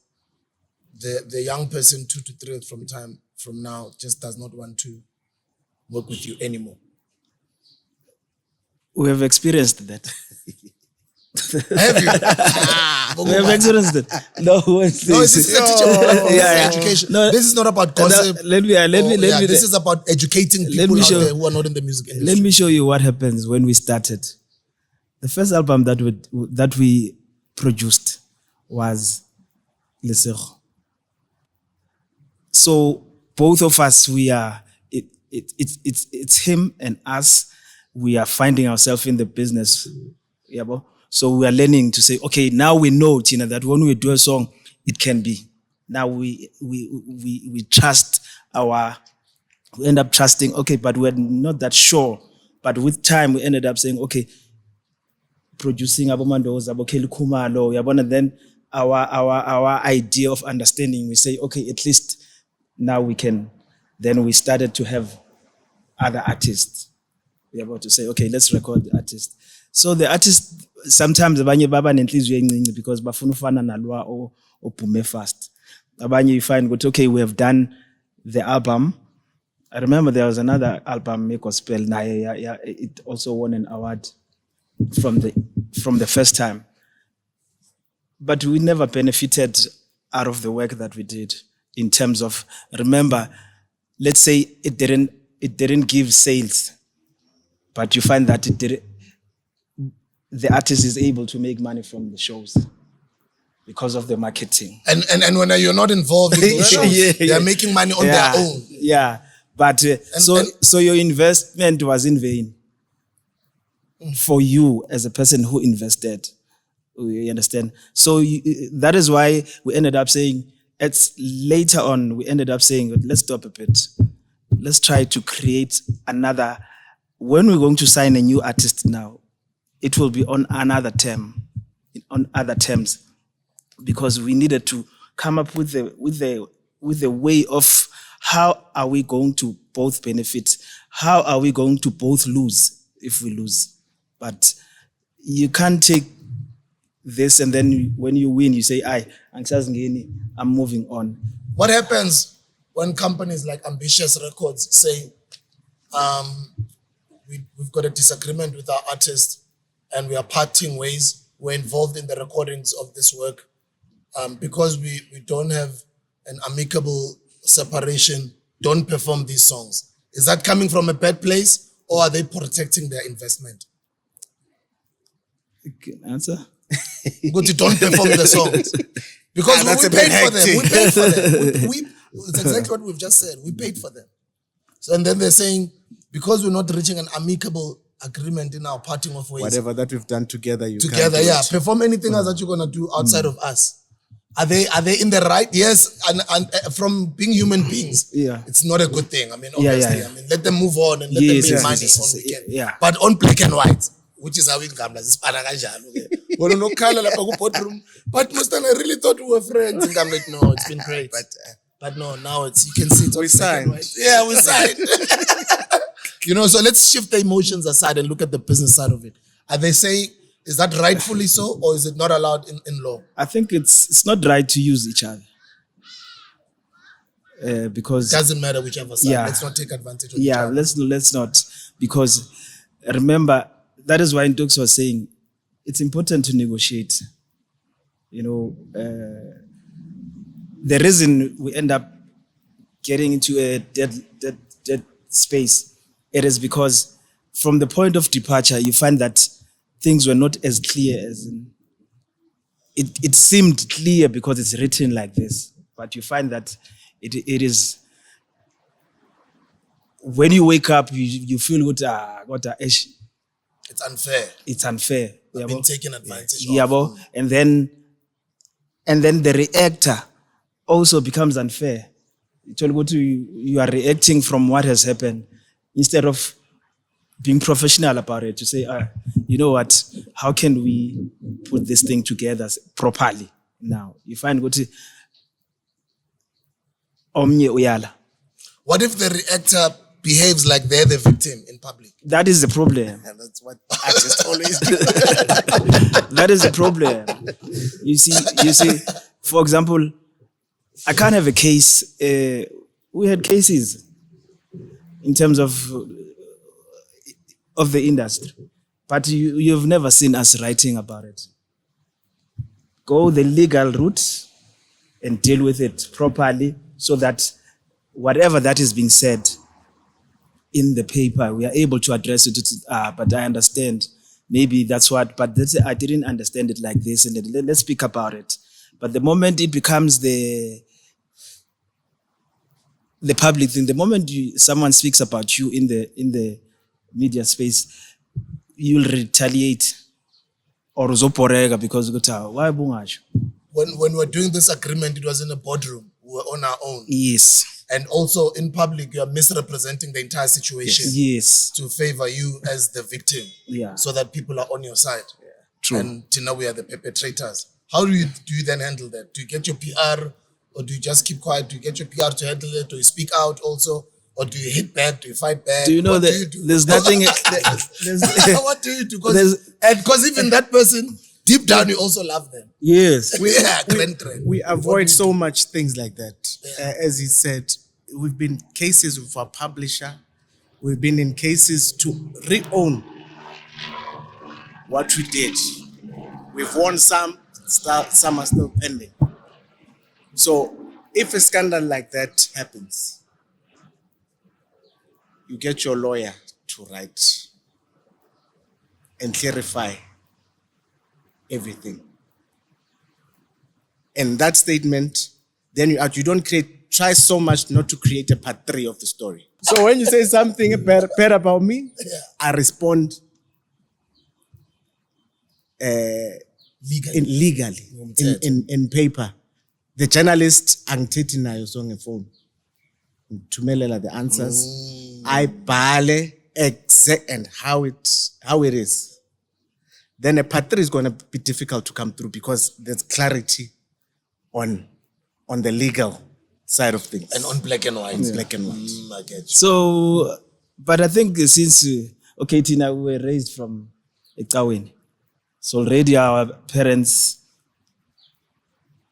the young person 2 to 3 years from now just does not want to work with you anymore? We have experienced that. Have you? We have experienced it. No, this is a teachable platform. Education. No, this is not about gossip. This is about educating people out there who are not in the music industry. Let me show you what happens when we started. The first album that we produced was Lesego. So both of us, it's him and us. We are finding ourselves in the business. Yeah, so we are learning to say, okay, now we know, Tina, that when we do a song, it can be. Now we trust we end up trusting, okay, but we're not that sure. But with time, we ended up saying, okay, producing Abomandos, Abokeli Kumalo, and then our idea of understanding, we say, okay, at least now we can. Then we started to have other artists. We're about to say, okay, let's record the artist. So the artist, sometimes abanye baba nenhliziyo encinci because bafuna ufana nalwa ophume fast. Abanye you find, okay, we have done the album, I remember there was another album, Gospel. Yeah, it also won an award from the first time. But we never benefited out of the work that we did in terms of, remember, let's say it didn't give sales, but you find that the artist is able to make money from the shows because of the marketing. And when you're not involved in those shows, they're making money on their own. Yeah, but so your investment was in vain for you as a person who invested. You understand? So that is why we ended up saying, later on, we ended up saying, let's stop a bit. Let's try to create another. When we're going to sign a new artist now, it will be on another term, on other terms, because we needed to come up with a way of how are we going to both benefit? How are we going to both lose if we lose? But you can't take this and then when you win, you say, I'm moving on. What happens when companies like Ambitious Records say, we've got a disagreement with our artist and we are parting ways, we're involved in the recordings of this work, because we don't have an amicable separation, don't perform these songs? Is that coming from a bad place or are they protecting their investment? Good answer. But you don't perform the songs. Because we paid for them. We paid for them. It's exactly what we've just said. We paid for them. So, and then they're saying, because we're not reaching an amicable agreement in our parting of ways. Whatever that we've done together, you together, can't do yeah. it. Perform anything else that you're gonna do outside of us. Are they in the right? Yes, and from being human beings, yeah, it's not a good thing. I mean, obviously, yeah. I mean, let them move on and let them make money on weekend. Yeah. But on black and white, which is how we come. But Mustang, I really thought we were friends. And I'm like, no, it's been great. But no, now it's, you can see it's We signed. Yeah, we signed. You know, so let's shift the emotions aside and look at the business side of it. Are they saying, is that rightfully so, or is it not allowed in law? I think it's not right to use each other. Because it doesn't matter whichever side. Yeah. Let's not take advantage of each other. Let's not. Because remember, that is why Ndux was saying it's important to negotiate. You know, the reason we end up getting into a dead space, it is because from the point of departure, you find that things were not as clear as it seemed clear because it's written like this. But you find that it is, when you wake up, you feel good, it's unfair. It's unfair. I've been taken advantage of. And then the reactor also becomes unfair. You are reacting from what has happened instead of being professional about it, to say, you know what, how can we put this thing together properly now? You find what if the reactor behaves like they're the victim in public? That is the problem. And that's what artists always do. That is the problem. You see, for example, I can't have a case. We had cases in terms of the industry, but you've never seen us writing about it. Go the legal route and deal with it properly so that whatever that is being said in the paper, we are able to address it. But I understand, maybe that's what, but I didn't understand it like this, and let's speak about it. But the moment it becomes the public thing, the moment someone speaks about you in the media space, you'll retaliate or zoporega because why bungasho? When we're doing this agreement, it was in a boardroom. We were on our own. Yes. And also in public, you are misrepresenting the entire situation. Yes. To favor you as the victim. Yeah. So that people are on your side. Yeah. True. And till now we are the perpetrators. How do you then handle that? Do you get your PR, or do you just keep quiet? Do you get your PR to handle it? Do you speak out also? Or do you hit back? Do you fight back? Do you know that there's nothing... What do you do? Because even that person, deep down, you also love them. Yes. We avoid so much things like that. As he said, we've been cases with our publisher. We've been in cases to re-own what we did. We've won some are still pending. So if a scandal like that happens, you get your lawyer to write and clarify everything. And that statement, then you don't try so much not to create a part 3 of the story. So when you say something bad about me, I respond legally in paper. The journalist angithethi nayo so ngefone. Thumelela the answers. I bale exact and how it is. Then a part 3 is going to be difficult to come through because there's clarity on the legal side of things. And on black and white. Black and white. I get you. So, but I think since, Tina, we were raised from Ekawini. So already our parents,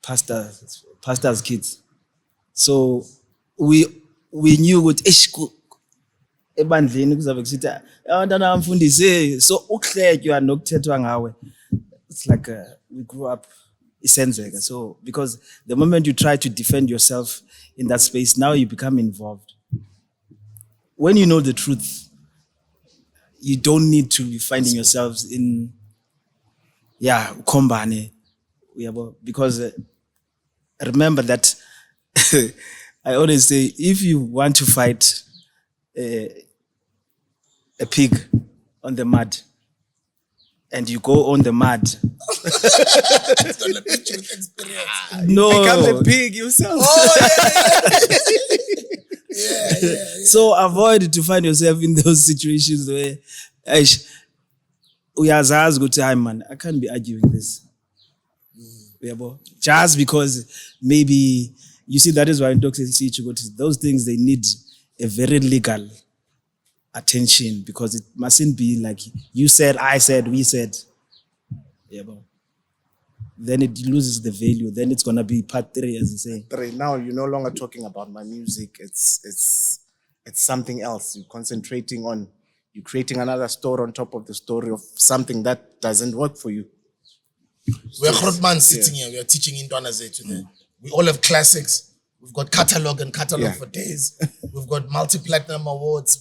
pastors' kids. So we knew what ebandleni kuzabe kusithi abantwana bamfundise so ukuhletywa nokuthethwa ngawe. It's like we grew up isenzeka. So because the moment you try to defend yourself in that space, now you become involved. When you know the truth, you don't need to be finding yourselves in ukombane, because remember that I always say, if you want to fight a pig on the mud and you go on the mud, It's gonna teach you with experience. no, Become a pig yourself. so avoid to find yourself in those situations where uyazazi ukuthi hayi man, I can't be arguing this. Just because maybe you see, that is why in toxicity, those things, they need a very legal attention, because it mustn't be like you said, I said, we said. Then it loses the value. Then it's gonna be part 3, as you say. Now you're no longer talking about my music. It's something else. You're concentrating on, you're creating another story on top of the story of something that doesn't work for you. We are Grootman sitting here. We are teaching Intwana Zethu there. We all have classics. We've got catalog for days. We've got multi-platinum awards.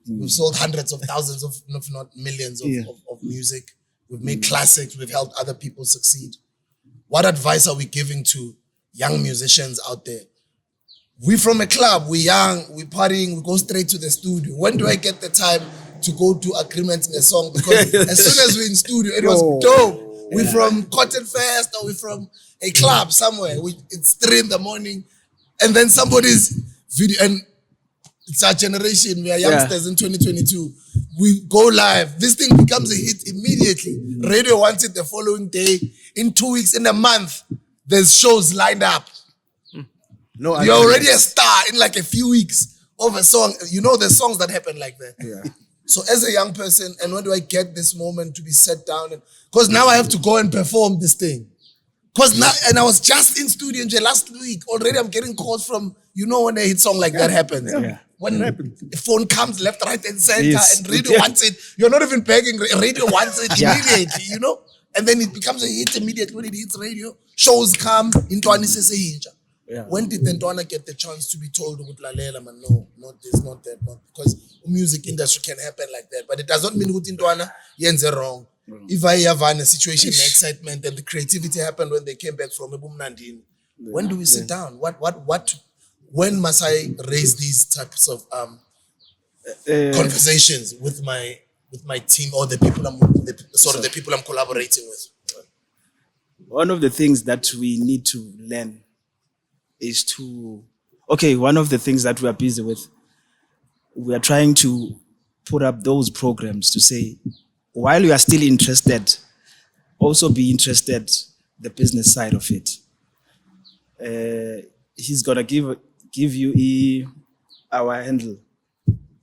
We've sold hundreds of thousands of, if not millions of music. We've made classics. We've helped other people succeed. What advice are we giving to young musicians out there? We from a club, we young, we partying, we go straight to the studio. When do I get the time to go do agreements in a song? Because as soon as we're in studio, it was dope. We're from Cotton Fest, or we're from a club somewhere. It's 3 a.m, and then somebody's video, and it's our generation. We are youngsters in 2022. We go live. This thing becomes a hit immediately. Radio wants it the following day. In 2 weeks, in a month, there's shows lined up. No, You're already a star in like a few weeks of a song. You know the songs that happen like that. Yeah. So as a young person, and when do I get this moment to be set down? Because now I have to go and perform this thing. Because now, and I was just in studio last week. Already I'm getting calls from, when a hit song like that happens. When the phone comes left, right, and center, and radio wants it. You're not even begging. Radio wants it immediately, And then it becomes a hit immediately when it hits radio. Shows come, Intwana Sese. When did the Ntwana get the chance to be told, no, not this, not that, not because music industry can happen like that. But it does not mean that Ntwana yenze wrong. If I have a situation, the excitement and the creativity happened when they came back from Ebumnandini. When do we sit down? When must I raise these types of conversations with my team or the people I'm collaborating with? One of the things that we need to learn is one of the things that we are busy with, we are trying to put up those programs to say, while you are still interested, also be interested the business side of it. He's gonna give you our handle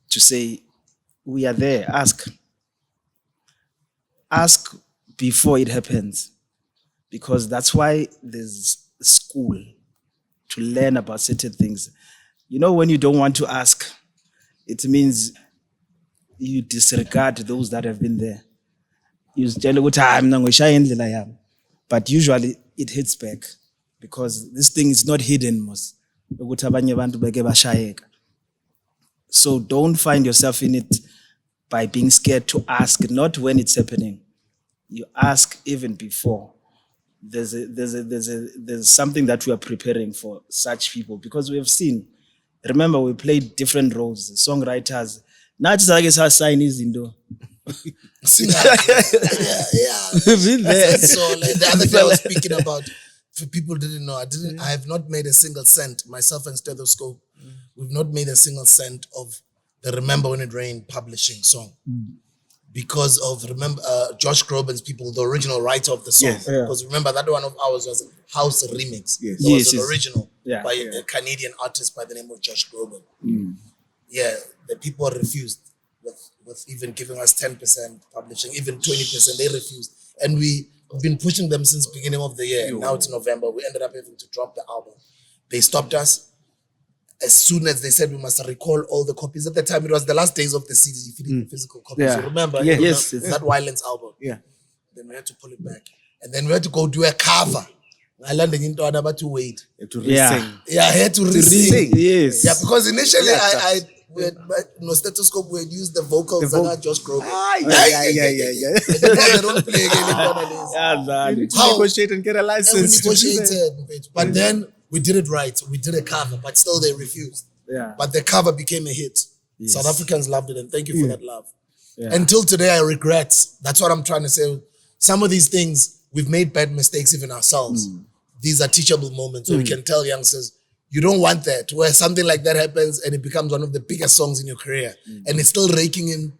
to say, we are there, ask before it happens, because that's why there's school to learn about certain things. You know, when you don't want to ask, it means you disregard those that have been there. You tell ukuthi hayi mina ngoshaya indlela yami. But usually it hits back because this thing is not hidden mos. Ukuthi abanye abantu beke bashayeka. So don't find yourself in it by being scared to ask, not when it's happening. You ask even before. There's something that we are preparing for such people because we have seen. Remember, we played different roles, songwriters. Not just sign izinto. We've been there. So like, the other day I was speaking about, for people who didn't know, I have not made a single cent, myself and Stethoscope. We've not made a single cent of the Remember When It Rained publishing song. Because of Josh Groban's people, the original writer of the song. Yes. Yeah. Because remember that one of ours was a house remix. Yes. There was Yes, an yes. original Yeah. by a Canadian artist by the name of Josh Groban. Yeah, the people refused with even giving us 10% publishing, even 20%, they refused. And we've been pushing them since beginning of the year. Now it's November. We ended up having to drop the album. They stopped us. As soon as they said we must recall all the copies. At the time, it was the last days of the CD, if you did the physical copies. Yeah. You remember? Yes. Yes, It's that Violence album. Yeah. Then we had to pull it back. And then we had to go do a cover. I landed into another to wait. To Yeah. re-sing. Yeah, I had to To re-sing. re-sing. Yes. Yeah, because initially Yeah, we had no Stethoscope, we had used the vocals The that Josh Groban. Yeah. And then they don't play again in Ghana. Yeah, You need to How? negotiate and get a And we license. to do that. negotiated. But then we did it right. We did a cover, but still they refused. Yeah. But the cover became a hit. Yes. South Africans loved it, and thank you for that love. Yeah. Until today, I regret. That's what I'm trying to say. Some of these things, we've made bad mistakes even ourselves. These are teachable moments where we can tell youngsters, you don't want that, where something like that happens and it becomes one of the biggest songs in your career. And it's still raking in,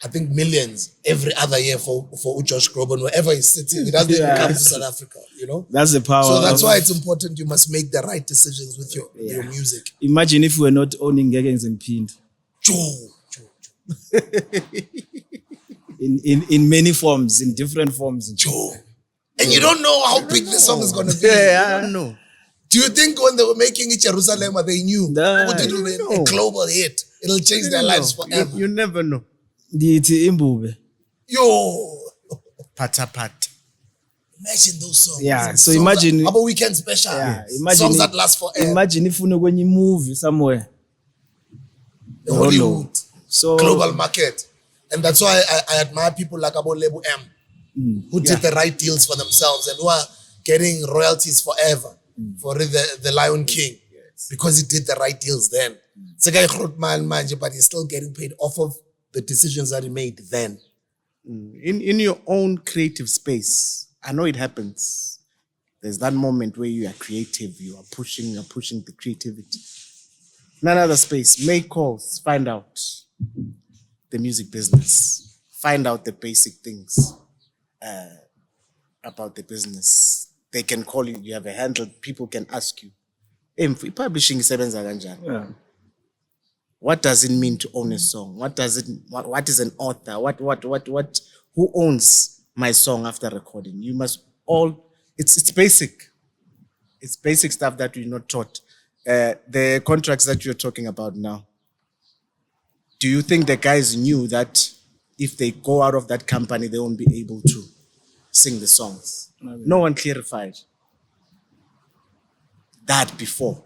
I think, millions every other year for Josh Groban, wherever he's sitting. It doesn't even Yeah. come to South Africa, you know? That's the power. So that's of- why it's important you must make the right decisions with your music. Imagine if we're not owning Gegens and Pinned Choo. in many forms, in different forms. Choo. And you don't know how big the song is going to be. Yeah, I don't know. Do you think when they were making it Jerusalem, they knew No. what it will be a global hit? It'll change their lives forever. You never know. Ndithi imbube. Yo, Pat. imagine those songs. Yeah, so Songs imagine- that, about weekend special. Yeah, imagine songs it- that last forever. Imagine if you're going movie somewhere. The Hollywood So global market, and that's why I admire people like Abo Lebu M, who did the right deals for themselves and who are getting royalties forever for the Lion King because he did the right deals then. It's a guy but he's still getting paid off of the decisions that he made then. In your own creative space, I know it happens. There's that moment where you are creative, you are pushing the creativity. In another space, make calls, find out the music business, find out the basic things about the business. They can call you, you have a handle, people can ask you, "Hey, publishing isebenza kanjani?" yeah. What does it mean to own a song? What is an author? Who owns my song after recording? You must it's basic. It's basic stuff that we're not taught. The contracts that you're talking about now. Do you think the guys knew that if they go out of that company, they won't be able to sing the songs? No one clarified that before.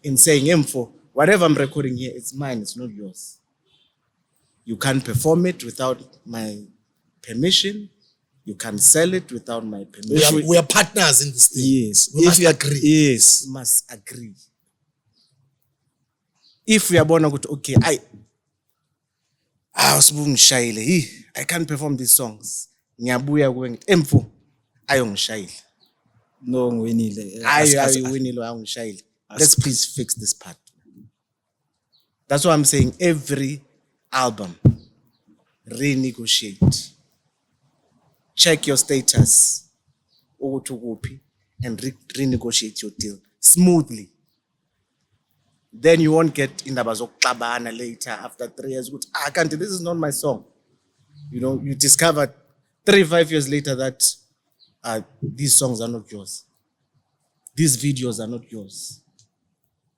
In saying, "Info, whatever I'm recording here, it's mine, it's not yours. You can't perform it without my permission. You can't sell it without my permission. We are partners in this thing. Yes. We must you agree. Yes. We must agree. If we are born out, okay, I can't perform these songs. Ngiyabuya kuwe ngithi, "Emfo, ayongishayile. No winile. Winilo ayongishayile. Let's please fix this part." That's why I'm saying every album, renegotiate. Check your status, and renegotiate your deal smoothly. Then you won't get in the bazokxabana later after 3 years. I can't. This is not my song. You discover 3-5 years later that these songs are not yours. These videos are not yours.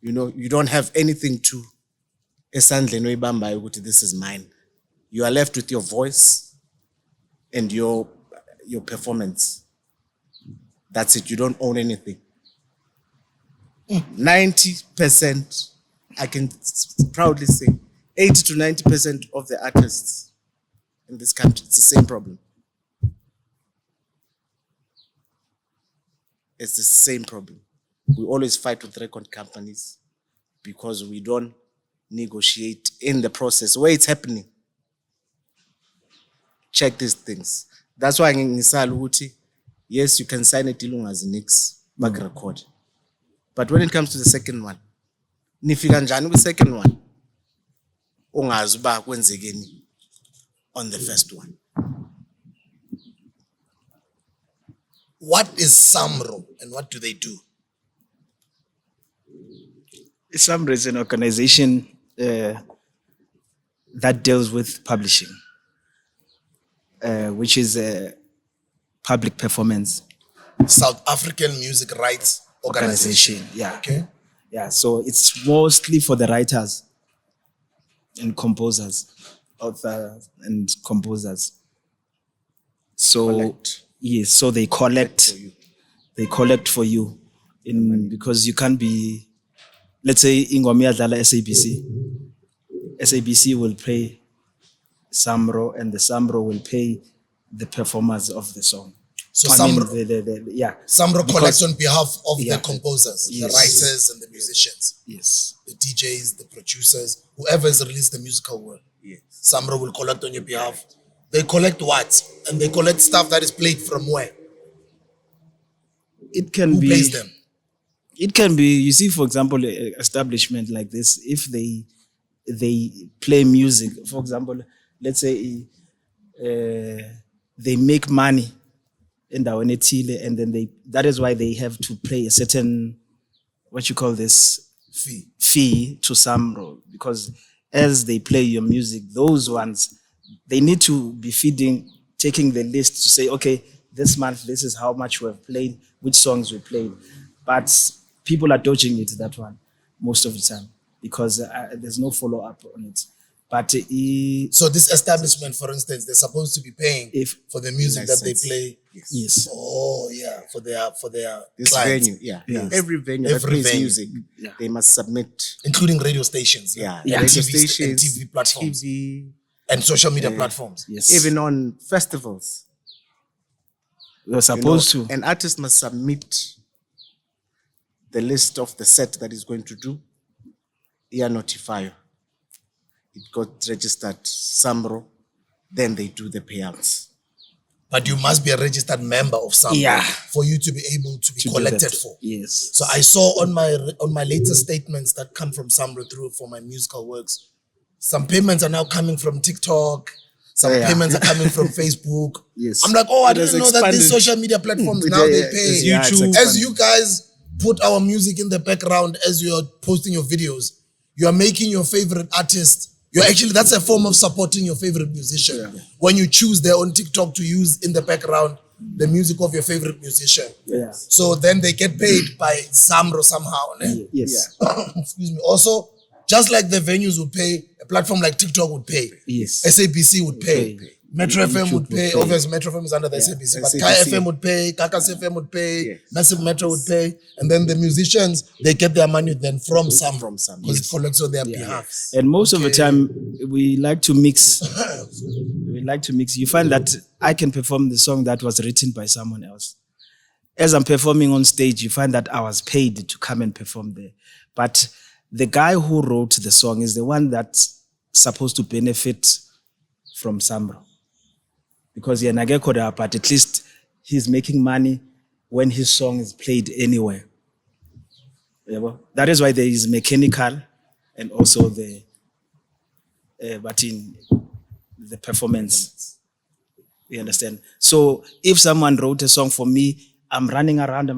You don't have anything to esandleni oyibambayo ukuthi this is mine. You are left with your voice and your performance. That's it. You don't own anything. 90%, I can proudly say, 80 to 90% of the artists in this country, it's the same problem. It's the same problem. We always fight with record companies because we don't negotiate in the process where it's happening. Check these things. That's why ngisala ukuthi yes, you can sign a deal ungazi nix back record. But when it comes to the second one, nifika njani with second one? Ungazi uba kwenzekeni on the first one. What is SAMRO and what do they do? SAMRO is an organization that deals with publishing, which is a public performance South African Music Rights Organization. Yeah. Okay. Yeah. So it's mostly for the writers and composers, authors and composers. So yes, so they collect for you because you can't be, let's say ingoma iyadlala SABC. SABC will pay SAMRO and the SAMRO will pay the performers of the song. So SAMRO collects on behalf of the Yeah. composers, the Yes. writers and the musicians, Yes. the DJs, the producers, whoever has released the musical work. Yes. SAMRO will collect on your behalf. They collect what? And they collect stuff that is played from where? It can Who be plays them? It can be, you see, for example, an establishment like this, if they play music, for example, let's say they make money in the and then that is why they have to pay a certain, what you call this, fee to SAMRO, because as they play your music, those ones, they need to be taking the list to say, okay, this month, this is how much we have played, which songs we played. But people are dodging it, that one, most of the time, because there's no follow-up on it. But so this establishment, for instance, they're supposed to be paying for the music that they play. Yes. Oh yeah, for their This clients. venue, yeah. Yes. Every venue that Every plays venue. music, they must submit. Including radio stations. Yeah, And radio TV, stations, and TV platforms. TV, And social media platforms. Yes. even on festivals. We're supposed to. An artist must submit the list of the set that he's going to do. Here notify. It got registered SAMRO, then they do the payouts. But you must be a registered member of SAMRO Yeah. for you to be able to be do collected that. for. Yes. So I saw on my latest statements that come from SAMRO through for my musical works, some payments are now coming from TikTok. Some payments are coming from Facebook. Yes. I'm like, oh, I It has didn't know that these expanded. social media platforms Yeah, now they yeah, pay. it's Yeah, it's YouTube. expanded. As you guys put our music in the background as you're posting your videos, you are making your favorite artist. That's a form of supporting your favorite musician. Yeah. When you choose their own TikTok to use in the background the music of your favorite musician. Yeah. So then they get paid by SAMRO somehow. Ne? Yes. Excuse me. Also, just like the venues would pay, a platform like TikTok would pay. Yes. SABC would pay. Pay. Metro FM YouTube would pay. would pay. Obviously, Metro FM is under the SABC. But SABC. Kai FM would pay. Kakas FM would pay. Yes. Massive Metro would pay. And then the musicians, they get their money then from SAMRO. From SAMRO. Because it collects on their behalf. And most of the time, we like to mix. You find that I can perform the song that was written by someone else. As I'm performing on stage, you find that I was paid to come and perform there. But the guy who wrote the song is the one that's supposed to benefit from SAMRO. Because but at least he's making money when his song is played anywhere. Yeah, that is why there is mechanical and also the performance. You understand? So if someone wrote a song for me, I'm running around.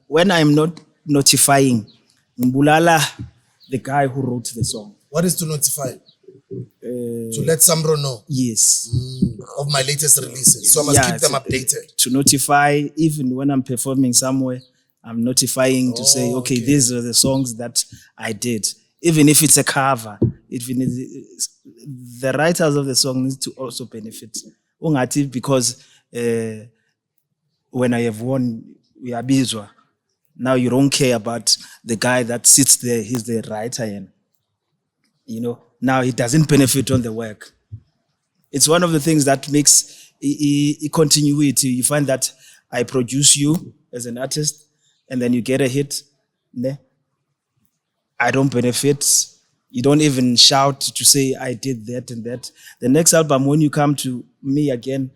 When I'm not notifying, mbulala the guy who wrote the song. What is to notify? To let SAMRO know Yes. of my latest releases. So I must keep them updated. To notify, even when I'm performing somewhere, I'm notifying to say, okay, these are the songs that I did. Even if it's a cover, the writers of the song need to also benefit. Ungathi because when I have won, we are busy. Now you don't care about the guy that sits there, he's the writer, and now he doesn't benefit on the work. It's one of the things that makes continuity. You find that I produce you as an artist, and then you get a hit. Ne? I don't benefit. You don't even shout to say I did that and that. The next album, when you come to me again,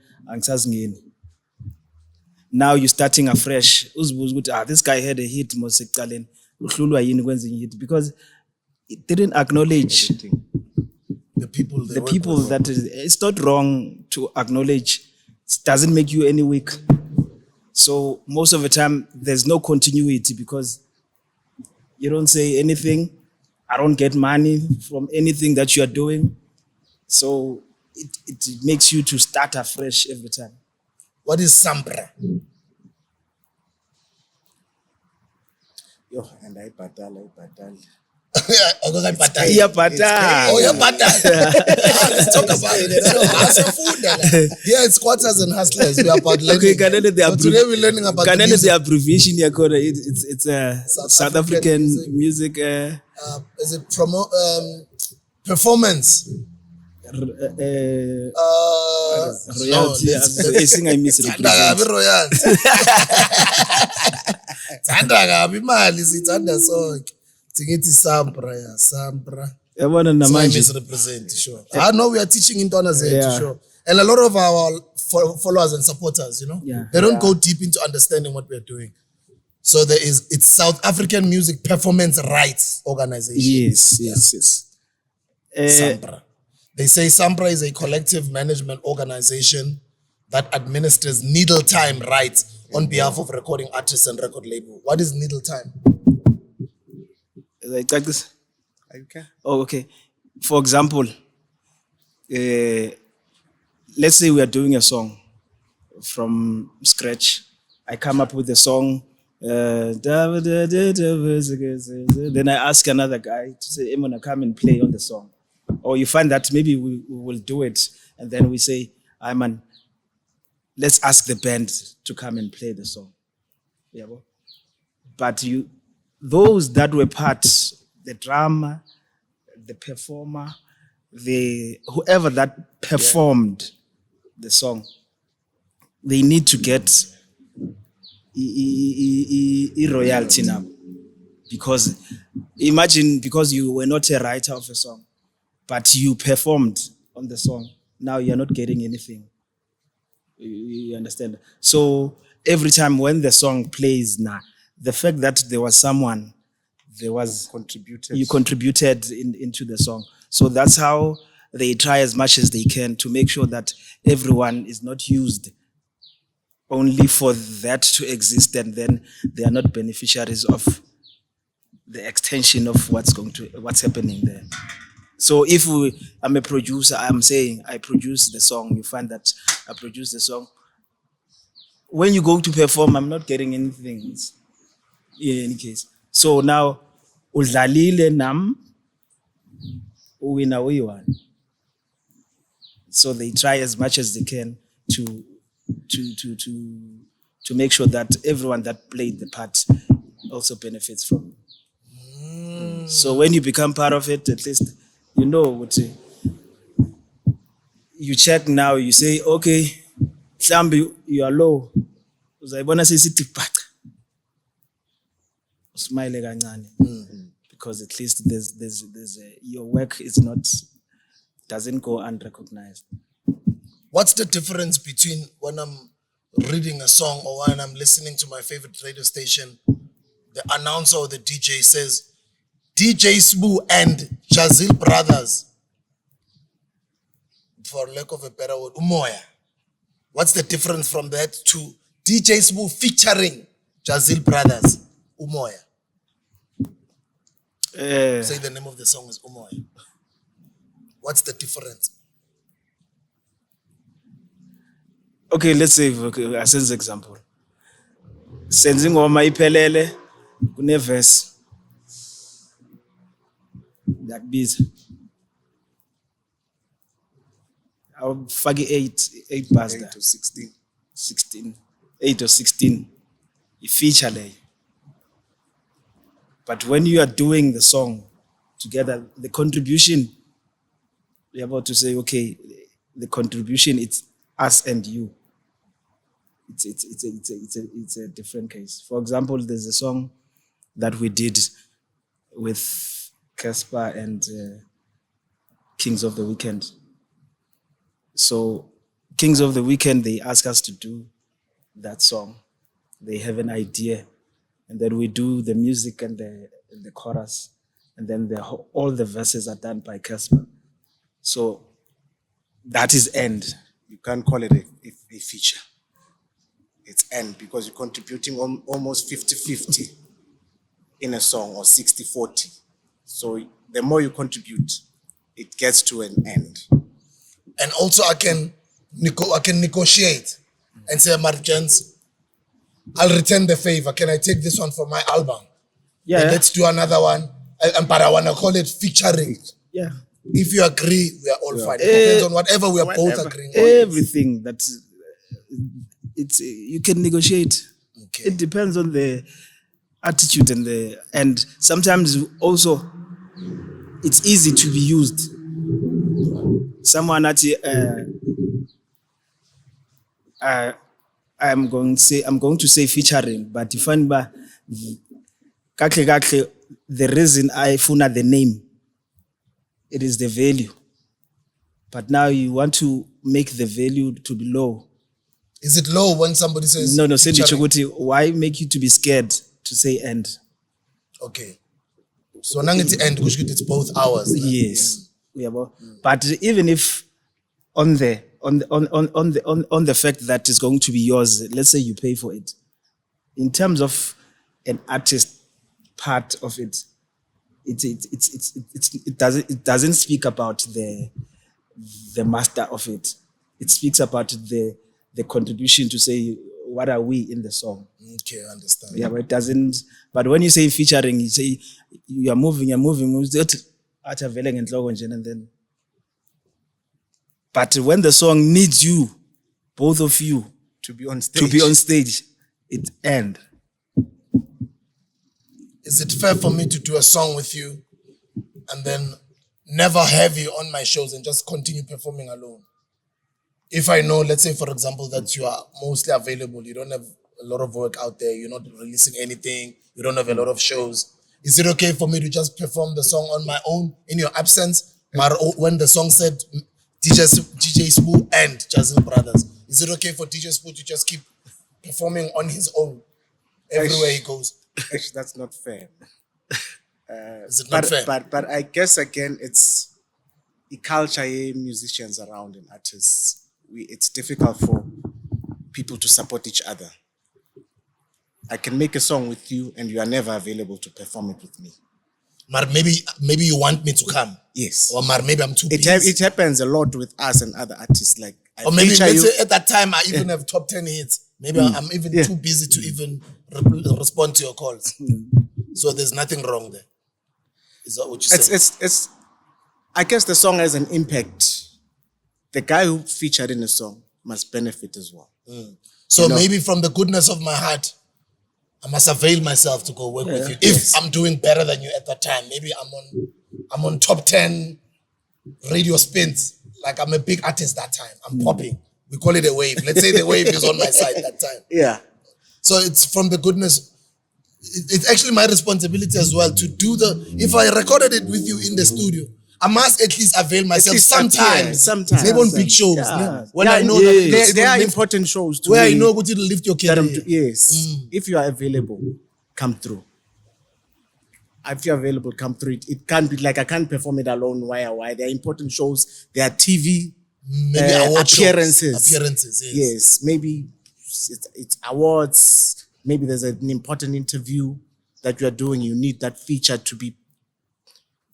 now you're starting afresh. This guy had a hit, because it didn't acknowledge the people. That is. It's not wrong to acknowledge. It doesn't make you any weak. So most of the time, there's no continuity because you don't say anything. I don't get money from anything that you are doing. So it makes you to start afresh every time. What is SAMRO? And I batal. Yeah, batal. Oh, yeah, batal. Let's talk about it. Yeah, it's Squatters and Hustlers. We are about learning. Okay, today we're learning about the music. The abbreviation. It's South African music. Is it performance? Royalty. I think I misrepresent. Royalty. SAMRO. I misrepresent, sure. I know we are teaching in Tona sure. And a lot of our followers and supporters, they don't go deep into understanding what we're doing. So it's South African Music Performance Rights Organization. Yes. SAMRO. They say SAMRO is a collective management organization that administers needle time rights on behalf of recording artists and record label. What is needle time? Like this? Oh, okay. For example, let's say we are doing a song from scratch. I come up with a song. Then I ask another guy to say, I'm gonna come and play on the song. Or you find that maybe we will do it, and then we say, man, let's ask the band to come and play the song. Yeah, but those that were part, the drummer, the performer, whoever that performed the song, they need to get royalty now. Because imagine, because you were not a writer of a song, but you performed on the song, now you're not getting anything. You understand? So every time when the song plays now, the fact that there was someone, you contributed into the song. So that's how they try as much as they can to make sure that everyone is not used only for that to exist, and then they are not beneficiaries of the extension of what's happening there. So if I'm a producer, I'm saying I produce the song, you find that I produce the song. When you go to perform, I'm not getting anything in any case. So now, udlalile nam, uwina uyiwan. So they try as much as they can to make sure that everyone that played the part also benefits from it. So when you become part of it, at least you know what you check now, you say, okay, Sambi, you are low. Smile because at least there's your work doesn't go unrecognized. What's the difference between when I'm reading a song or when I'm listening to my favorite radio station, the announcer or the DJ says, DJ Sbu and Jaziel brothers, for lack of a better word, Umoya. What's the difference from that to DJ Sbu featuring Jaziel brothers, Umoya? Say the name of the song is Umoya. What's the difference? Okay, let's say, as an example. senza ingoma iphelele kuneverse yakubiza awufaki 8 bars 8 there. to 16. 16 8 or 16 i-feature leyo. But when you are doing the song together, the contribution, you're about to say, okay, the contribution, it's us and you. It's a different case. For example, there's a song that we did with Casper and Kings of the Weekend. So Kings of the Weekend, they ask us to do that song. They have an idea, and then we do the music and the chorus, and then all the verses are done by Casper. So that is end. You can't call it a feature. It's end because you're contributing almost 50-50 in a song or 60-40. So the more you contribute, it gets to an end. And also I can negotiate and say, Marjans, I'll return the favor. Can I take this one for my album? Yeah. And let's do another one. But I want to call it featuring. Yeah. If you agree, we are all fine. It depends on whatever we are both agreeing on. Everything that's you can negotiate. Okay. It depends on the attitude and sometimes also it's easy to be used. Someone that I'm going to say featuring, but you find by the reason I found out the name, it is the value. But now you want to make the value to be low. Is it low when somebody says No, featuring? why make you to be scared to say end? Okay. So now it's end because it's both hours. Yes. Yeah. But even if on the fact that it's going to be yours, let's say you pay for it. In terms of an artist part of it, it doesn't speak about the master of it. It speaks about the contribution to say what are we in the song. Okay, I understand. Yeah, but it doesn't. But when you say featuring, you say you're moving, and then. But when the song needs you, both of you, To be on stage. it ends. Is it fair for me to do a song with you and then never have you on my shows and just continue performing alone? If I know, let's say, for example, that you are mostly available, you don't have a lot of work out there, you're not releasing anything, you don't have a lot of shows, is it okay for me to just perform the song on my own in your absence? But when the song said DJ Spoo and Jaziel Brothers, is it okay for DJ Spoo to just keep performing on his own everywhere he goes? Actually, that's not fair. Is it not fair? But I guess again, it's the culture musicians around and artists. It's difficult for people to support each other. I can make a song with you and you are never available to perform it with me. Mar, maybe you want me to come. Yes. Or Mar, maybe I'm too busy. It happens a lot with us and other artists. Like Or maybe let's say at that time I even have top 10 hits. Maybe I'm even too busy to even respond to your calls. So there's nothing wrong there. Is that what you said? It's I guess the song has an impact. The guy who featured in the song must benefit as well. So maybe from the goodness of my heart, I must avail myself to go work with you. If I'm doing better than you at that time, maybe I'm on top 10 radio spins. Like I'm a big artist that time. I'm popping. We call it a wave. Let's say the wave is on my side that time. Yeah. So it's from the goodness. It's actually my responsibility as well to do if I recorded it with you in the studio, I must at least avail myself sometimes. Maybe on big shows. Yeah. When I know that there are important shows to where me I know what it'll lift your career. Yes. If you are available, come through. If you're available, come through. It can't be like I can't perform it alone. Why? There are important shows. There are TV Maybe award appearances. Appearances, Yes. Maybe it's awards. Maybe there's an important interview that you are doing. You need that feature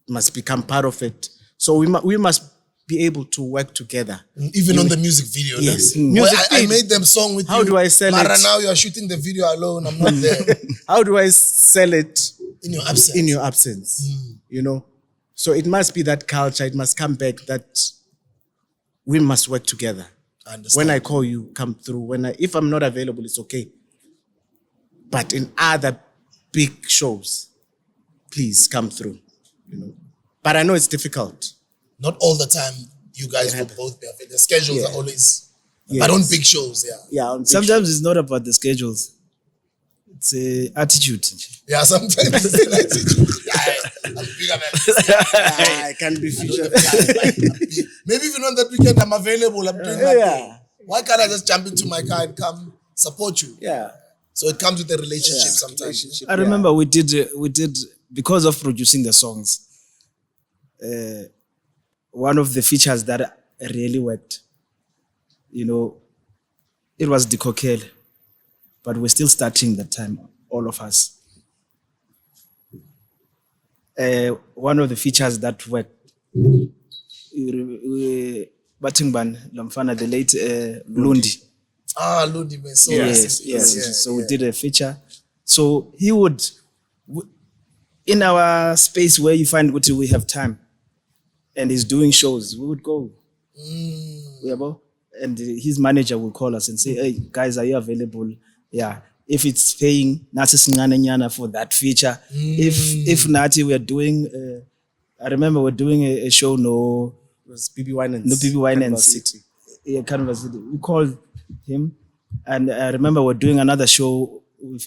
must become part of it. So we must be able to work together. Even on the music video. Yes. Well, I made them song with you. How do I sell Mara, it? now you're shooting the video alone. I'm not there. How do I sell it In your absence. in your absence? You know? So it must be that culture. It must come back that we must work together. I understand. When I call you, come through. If I'm not available, it's okay. But in other big shows, please come through. You know? But I know it's difficult. Not all the time you guys will both be available. The schedules are always... Yes. But on big shows, yeah. Yeah. On big Sometimes it's not about the schedules. It's a attitude. Yeah, sometimes it's an attitude. I'm bigger than this. I can be featured. Maybe even on that weekend I'm available. I'm doing that. Yeah. Why can't I just jump into my car and come support you? Yeah. So it comes with a relationship sometimes. I remember we did because of producing the songs. One of the features that really worked, you know, it was the Kokele, but we're still starting that time, all of us. One of the features that worked, Batingban Lamfana, the late Lundi. Ah, Ludi, man. So Yes. Yeah, So we did a feature. So he would, in our space where you find what we have time, and he's doing shows, we would go. And his manager will call us and say, "Hey guys, are you available?" Yeah. If it's paying Nasi Singana for that feature. If Nati, we are doing. I remember we're doing a show. It was BB Winans. No, BB Winans. Canvas City. Yeah, Canvas City. We called him, and I remember we're doing another show.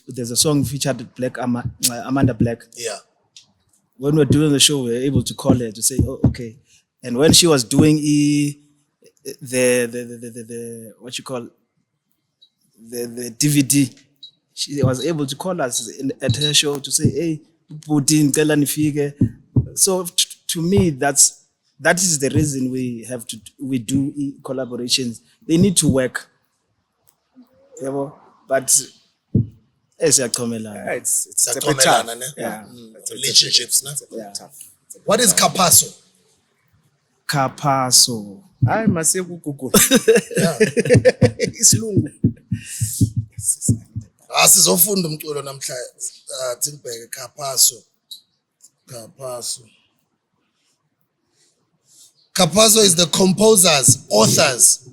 There's a song featured Amanda Black. Yeah. When we're doing the show, we were able to call her to say, "Oh, okay." And when she was doing the what you call the DVD, she was able to call us at her show to say, "Hey, Putin, ngicela nifike." So to me, that is the reason we do collaborations. They need to work, you know? But it's a It's a It's bit tough. yeah. Relationships. No? Yeah. Tough. What is Kapaso? Kapaso. I must say Google. Yeah. Isilungu. Sizofunda umculo namhlanje. Thimbeke Kapaso. Kapaso is the Composers, Authors,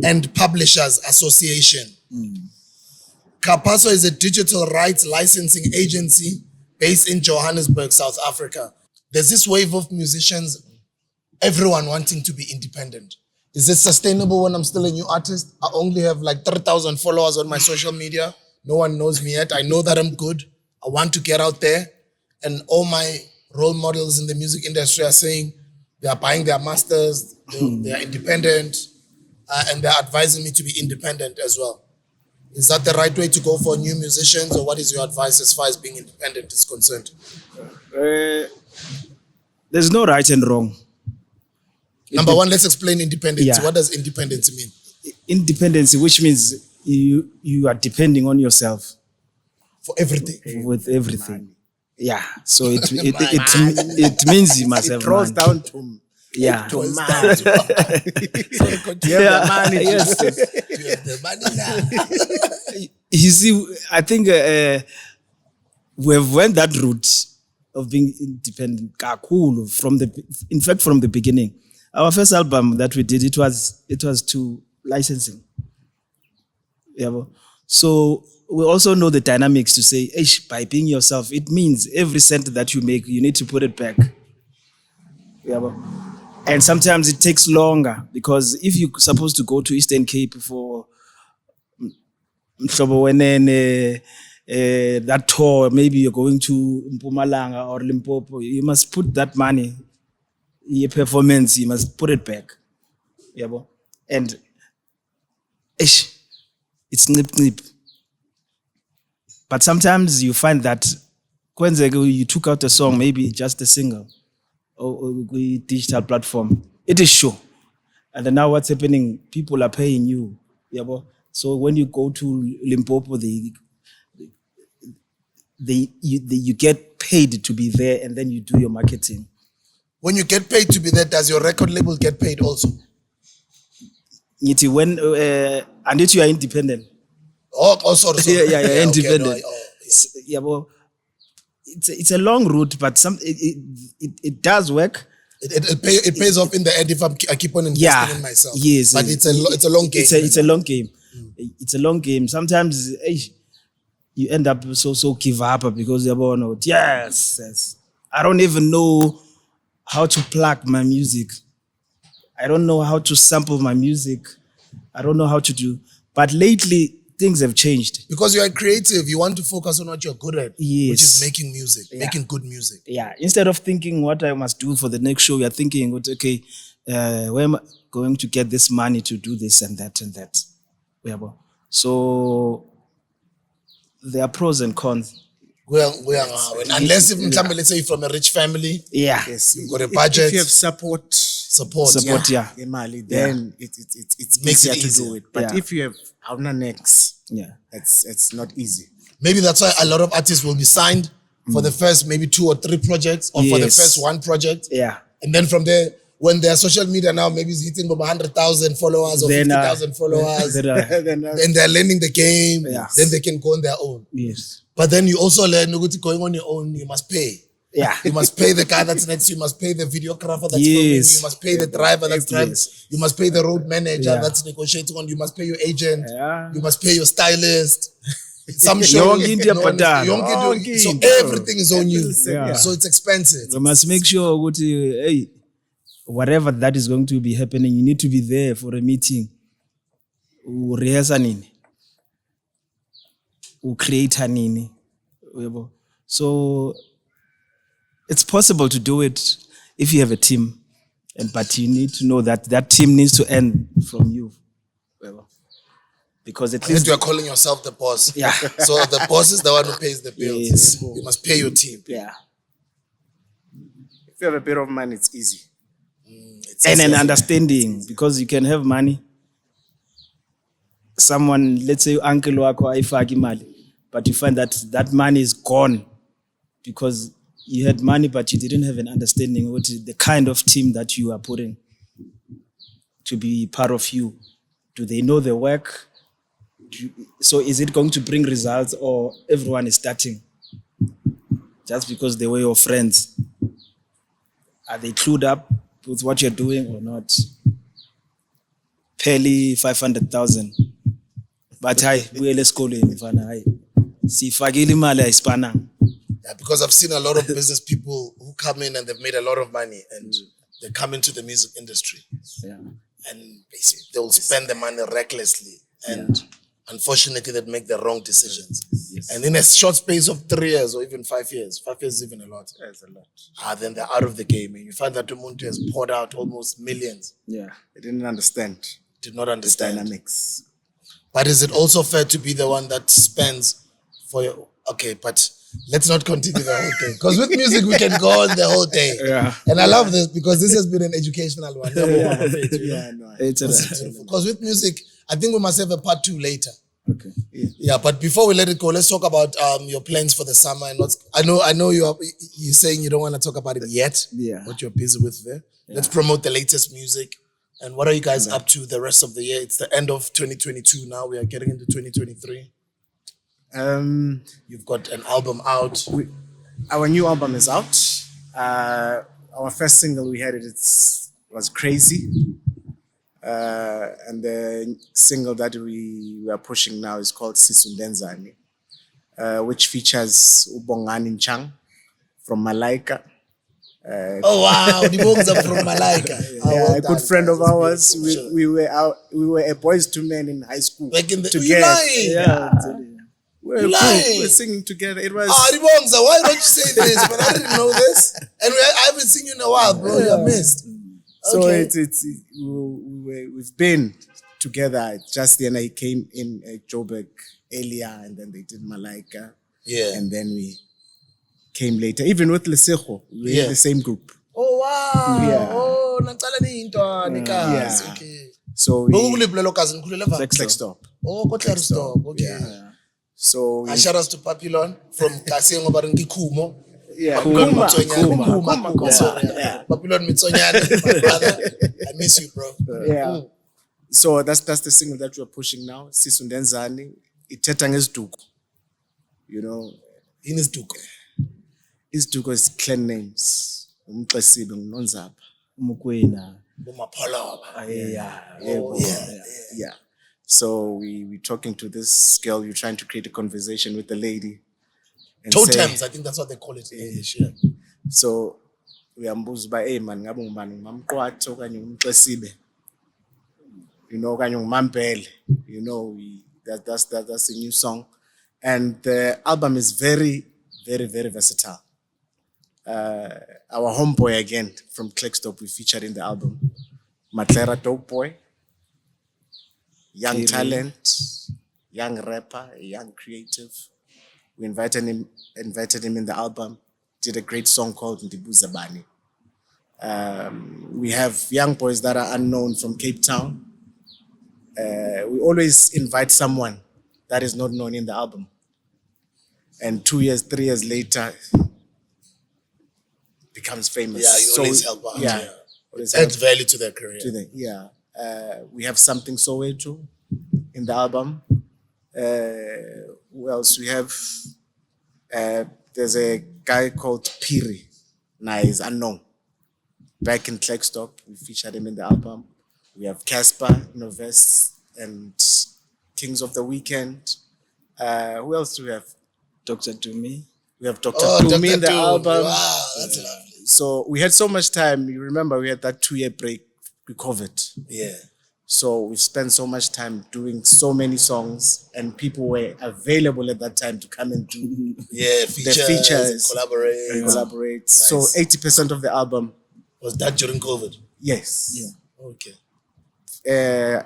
and Publishers Association. Kapaso is a digital rights licensing agency based in Johannesburg, South Africa. There's this wave of musicians, everyone wanting to be independent. Is this sustainable when I'm still a new artist? I only have like 3,000 followers on my social media. No one knows me yet. I know that I'm good. I want to get out there. And all my role models in the music industry are saying they are buying their masters, they are independent, and they're advising me to be independent as well. Is that the right way to go for new musicians, or what is your advice as far as being independent is concerned? There's no right and wrong. Number one, let's explain independence. Yeah. What does independence mean? Independence, which means you are depending on yourself For everything. with everything. Yeah. So it means you must It have draws money. down to Yeah. to man. Sorry, continue. You have the money. Yes. You have the money now. You see, I think we've went that route of being independent kakhulu from the beginning. Our first album that we did, it was to licensing. Yeah. So we also know the dynamics to say, by being yourself, it means every cent that you make, you need to put it back. Yeah. And sometimes it takes longer, because if you're supposed to go to Eastern Cape for that tour, maybe you're going to Mpumalanga or Limpopo, you must put that money, your performance, you must put it back. Yeah, and it's nip. But sometimes you find that when you took out a song, maybe just a single, or digital platform, it is show. And then now what's happening? People are paying you. Yeah, so when you go to Limpopo, you get paid to be there, and then you do your marketing. When you get paid to be there, does your record label get paid also? Ngithi when and if you are independent. Oh, sorry. Yeah, Okay, independent. no, Yeah, well, it's a long route, but it does work. It pays off in the end if I keep on investing in myself. Yes, but it's a long game. It's a long game. It's a long game. Sometimes you end up so give up because you're born. Yes. I don't even know how to plug my music. I don't know how to sample my music. I don't know how to do. But lately, things have changed. Because you are creative, you want to focus on what you're good at, Yes. which is making music, making good music. Yeah. Instead of thinking what I must do for the next show, you're thinking, okay, where am I going to get this money to do this and that and that? So there are pros and cons. Unless if let's say you're from a rich family, Yes, you've got a budget. If you have support, then it's Makes easier it to easier. do it. But if you have next, it's not easy. Maybe that's why a lot of artists will be signed for the first maybe 2 or 3 projects, or for the first 1 project. Yeah. And then from there, when their social media now maybe is hitting over 100,000 followers or 50,000 followers, then they're learning the game. Then they can go on their own. Yes. But then you also learn going on your own, you must pay. Yeah. You must pay the guy that's next to you, you must pay the videographer that's filming you, you must pay the driver that's driving, you must pay the road manager that's negotiating on, you must pay your agent, you must pay your stylist. Some show, so everything is on you. So it's expensive. You must make sure hey, whatever that is going to be happening, you need to be there for a meeting. Create nini. So it's possible to do it if you have a team, but you need to know that that team needs to earn from you. Because at least you are calling yourself the boss. Yeah. So the boss is the one who pays the bills. Yes. You must pay your team. Yeah. If you have a bit of money, it's easy. And an understanding, because you can have money. Someone, let's say uncle wako haifaki mali, but you find that that money is gone because you had money, but you didn't have an understanding what is the kind of team that you are putting to be part of you. Do they know the work? So is it going to bring results, or everyone is starting just because they were your friends? Are they clued up with what you're doing or not? Peli 500,000. But we're schooling. Yeah, because I've seen a lot of business people who come in and they've made a lot of money and they come into the music industry. Yeah. And basically they'll spend the money recklessly. And unfortunately they'd make the wrong decisions. Yes. And in a short space of 3 years or even 5 years, 5 years is even a lot. That's a lot. Then they're out of the game. And you find that Umuntu has poured out almost millions. Yeah. They didn't understand Did not understand. dynamics. But is it also fair to be the one that spends for your... Okay, but let's not continue the whole thing. Because with music, we can go on the whole day. Yeah. And I love this because this has been an educational one. It's Because with music, I think we must have a part 2 later. okay. Yeah, but before we let it go, let's talk about your plans for the summer and what's... I know you're saying you don't want to talk about it yet. Yeah. What you're busy with there. Let's promote the latest music. And what are you guys up to the rest of the year? It's the end of 2022 now. We are getting into 2023. You've got an album out. Our new album is out. Our first single we had was Crazy. And the single that we are pushing now is called Sisundenzani, which features Ubongani Chang from Malaika. Oh wow, the bones are from Malaika. A good friend of ours. We were a boys to men in high school. Like in the together. You're lying. We're singing together. It was. Ribonza, why don't you say this? But I didn't know this. And I haven't seen you in a while, bro. You're missed. So Okay. we've been together. Just then I came in Joburg earlier, and then they did Malaika. Yeah. And then we came later. Even with Lesego, we were in the same group. Oh wow. Yeah. Oh, nacala ni into nikazi. Yeah. Okay. So Bokuliphi lelo kazi nikhulela va? Flexstop. Oh, Kotlerstop. Okay. So Shout outs to Papillon from Kasi ngoba ngikhumo. Yeah, Babylon Kuma, Mitsonyane. Kuma, Kuma. Sorry. Yeah. Babylon Mitsonyane, my brother. I miss you, bro. Yeah. So that's the single that we're pushing now. Sisundenzani. Ithetha ngesiduko. You know, In his duke. isiduko is clan names. Umxesibe ngunonzaba. Mukwena. Bumaphala. Yeah. So we're talking to this girl. You're trying to create a conversation with the lady. And Totems, say, I think that's what they call it in English. Yeah. so uyambuza uba hey man ngabe ngubani ngumamqwathi okanye umxesibe, you know, okanye ngumampele, you know, that's a new song, and the album is very versatile. Our homeboy again from Clickstop we featured in the album, Matlera Dope Boy, young talent, young rapper, young creative. We invited him in the album, did a great song called Ndibuza Bani. We have young boys that are unknown from Cape Town. We always invite someone that is not known in the album. And 2 years, 3 years later, becomes famous. Yeah, you always help out. Yeah. Always Adds value to their career. We have something Soweto in the album. Who else? We have, there's a guy called Piri. Nah, he's unknown. Back in Clickstop, we featured him in the album. We have Casper, Noves, and Kings of the Weekend. Who else do we have? Dr. Dumi. We have Dr. Oh, Dumi in Dr. the Doom. album. Wow, that's lovely. So we had so much time. You remember we had that 2-year break with COVID. Yeah. So we spent so much time doing so many songs, and people were available at that time to come and do Yeah, features, and and collaborate. Nice. So 80% of the album, Was that during COVID? yes. Yeah. Okay.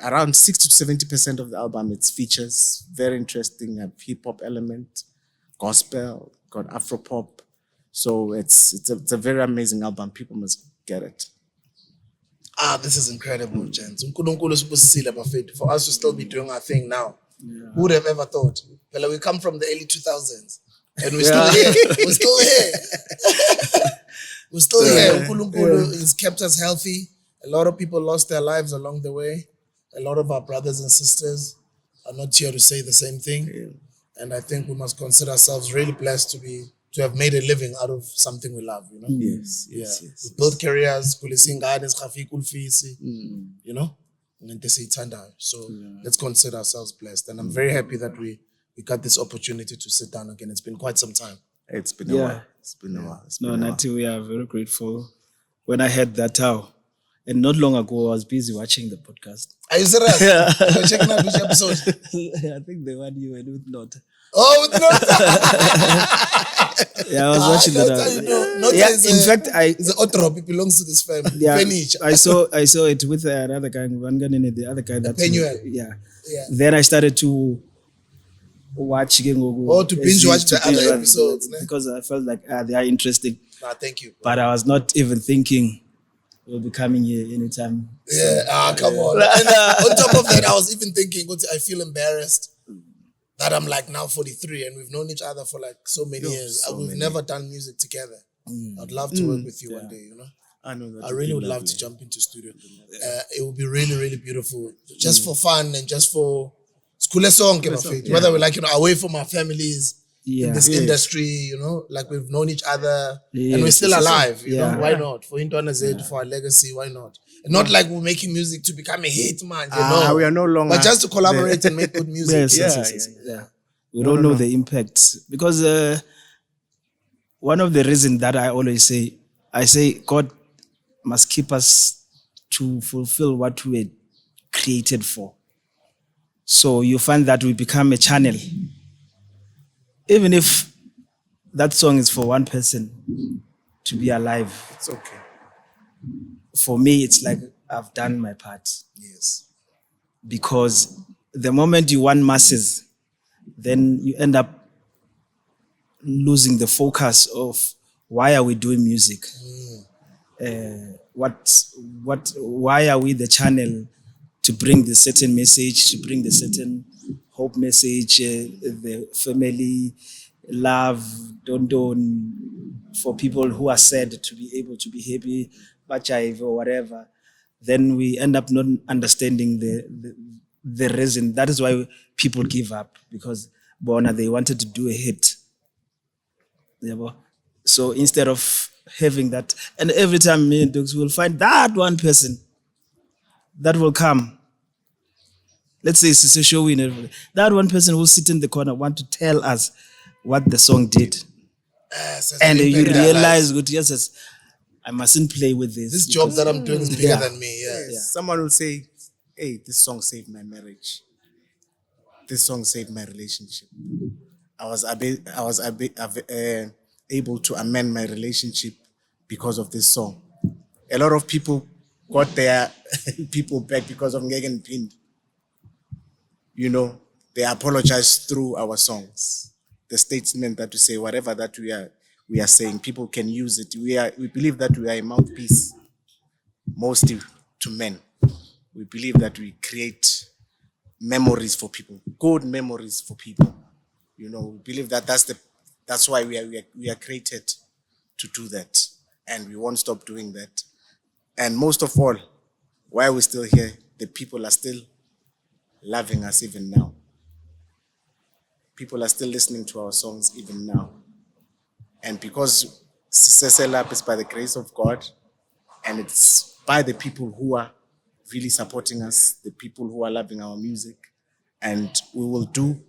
Around 60 to 70% of the album, it's features. Very interesting, have hip hop element, gospel, got Afro pop. So it's a very amazing album. People must get it. This is incredible, gents. uNkulunkulu usibusisile bafethu. For us to still be doing our thing now. Who would have ever thought? Well, we come from the early 2000s and we're still here. We're still here. We're still here. uNkulunkulu has kept us healthy. A lot of people lost their lives along the way. A lot of our brothers and sisters are not here to say the same thing. And I think we must consider ourselves really blessed to have made a living out of something we love, you know? Yes. We build careers, you know? So let's consider ourselves blessed. And I'm very happy that we got this opportunity to sit down again. It's been quite some time. It's been a while. It's been a while. No, Nati, we are very grateful. When I heard that and not long ago, I was busy watching the podcast. Are you serious? You're checking out which episode? I think the one you were with Not. Oh, no. Yeah, I was watching That's that. how you know. Not Yeah, is in fact, it's an Otrop. It belongs to this family. Yeah, Furniture. I saw it with another guy, the other guy. That Penuel. Yeah. Yeah. Then I started to watch To binge watch the other episodes. because I felt like they are interesting. Nah, thank you. But I was not even thinking we'll be coming here anytime. Yeah, come on. And on top of that, I was even thinking, I feel embarrassed that I'm like now 43 and we've known each other for like so many years. We've never done music together. I'd love to work with you one day, you know? I know that. I really would love to jump into studio. It would be really, really beautiful. Just for fun and just for skule song, whether we like, you know, away from our families in this industry, you know, like we've known each other and we're still alive, you know, why not? For Intwana Z, for our legacy, why not? And not like we're making music to become a hit, man, you know. We are no longer. But just to collaborate and make good music. Yes. We don't know the impact because one of the reasons that I always say, God must keep us to fulfill what we were created for. So you find that we become a channel. Even if that song is for one person to be alive, It's okay. for me, it's like I've done my part. Yes. Because the moment you want masses, then you end up losing the focus of why are we doing music? Why are we the channel to bring the certain message, to bring the certain hope message, the family, love, don't for people who are sad to be able to be happy, bajive or whatever, then we end up not understanding the reason. That is why people give up, because Bona, they wanted to do a hit. Yeah, so instead of having that, and every time me and Dukes will find that one person that will come. Let's say it's a show winner. That one person who sit in the corner want to tell us what the song did. And you realize, good, yes, I mustn't play with this. This job that I'm doing is bigger than me. Yeah. Someone will say, hey, this song saved my marriage. This song saved my relationship. I was able to amend my relationship because of this song. A lot of people got their people back because of Ngegen Pinned. You know, they apologize through our songs. The statement that we say, whatever that we are saying, people can use it. We believe that we are a mouthpiece, mostly to men. We believe that we create memories for people, good memories for people. You know, we believe that that's why we are created to do that, and we won't stop doing that. And most of all, while we're still here, the people are still loving us even now. People are still listening to our songs even now. And because Siseselap is by the grace of God, and it's by the people who are really supporting us, the people who are loving our music, and we will do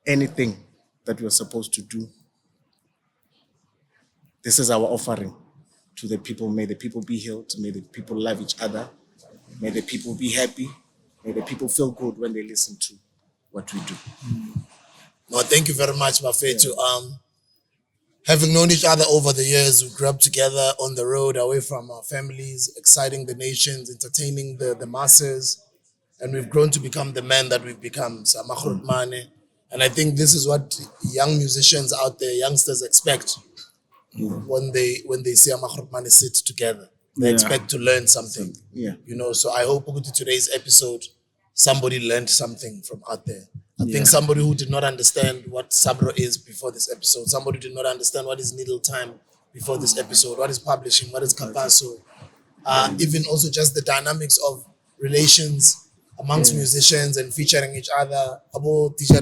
anything that we're supposed to do. This is our offering to the people. May the people be healed. May the people love each other. May the people be happy. May the people feel good when they listen to what we do. No, thank you very much, Mafetu. Having known each other over the years, we grew up together on the road, away from our families, exciting the nations, entertaining the masses, and we've grown to become the men that we've become. So, and I think this is what young musicians out there, youngsters, expect when they see Amakhurumane sit together. They expect to learn something. Yeah. You know, so I hope with today's episode, somebody learned something from out there. I think somebody who did not understand what SAMRO is before this episode, somebody who did not understand what is needle time before this episode, what is publishing, what is Kapaso, even also just the dynamics of relations amongst musicians and featuring each other. About DJ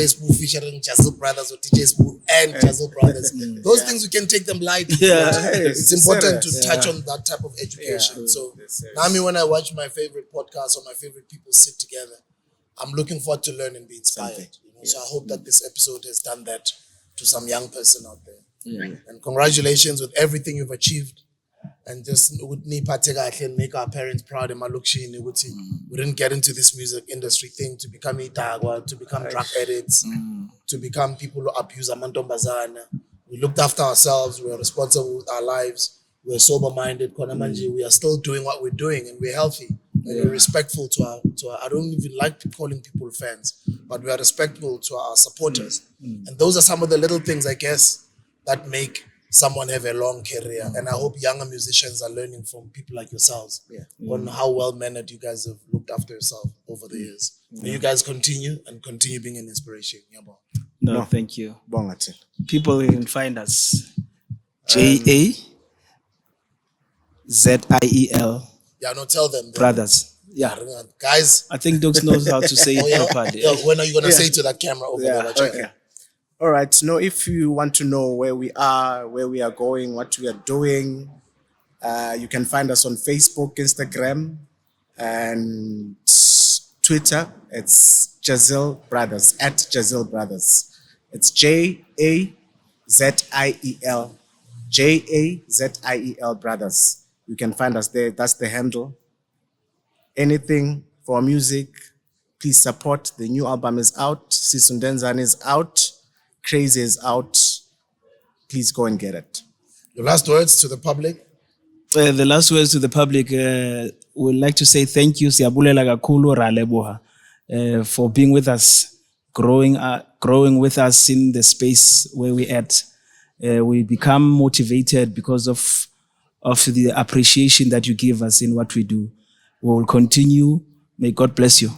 Spoo featuring Jaziel Brothers or DJ Spoo and Jaziel Brothers. Those things we can take them lightly. It's important to touch on that type of education. So now when I watch my favorite podcast or my favorite people sit together, I'm looking forward to learn and be inspired. You know? So I hope that this episode has done that to some young person out there. And congratulations with everything you've achieved. And just and make our parents proud in Malukshini. We didn't get into this music industry thing to become itagwa, to become drug addicts, to become people who abuse amantombazana. We looked after ourselves, we were responsible with our lives, we were sober-minded, we are still doing what we're doing, and we're healthy. And we're respectful to our I don't even like calling people fans, but we are respectful to our supporters. And those are some of the little things, I guess, that make someone have a long career. And I hope younger musicians are learning from people like yourselves on how well-mannered you guys have looked after yourself over the years. May you guys continue being an inspiration. No, thank you. Bongati. People can find us Jaziel Yeah, no, tell them. Brothers. Yeah. Guys. I think Dogs knows how to say it properly. When are you going to say to that camera over there? Okay. All right. So if you want to know where we are going, what we are doing, you can find us on Facebook, Instagram, and Twitter. It's Jaziel Brothers, at Jaziel Brothers. It's Jaziel, Jaziel Brothers. You can find us there. That's the handle. Anything for our music, please support. The new album is out. Sisundenzan is out. Crazy is out. Please go and get it. Your last words to the public? The last words to the public, we'd like to say thank you, Siyabulela kakhulu ra leboha, for being with us, growing with us in the space where we're at. We become motivated because of the appreciation that you give us in what we do. We will continue. May God bless you.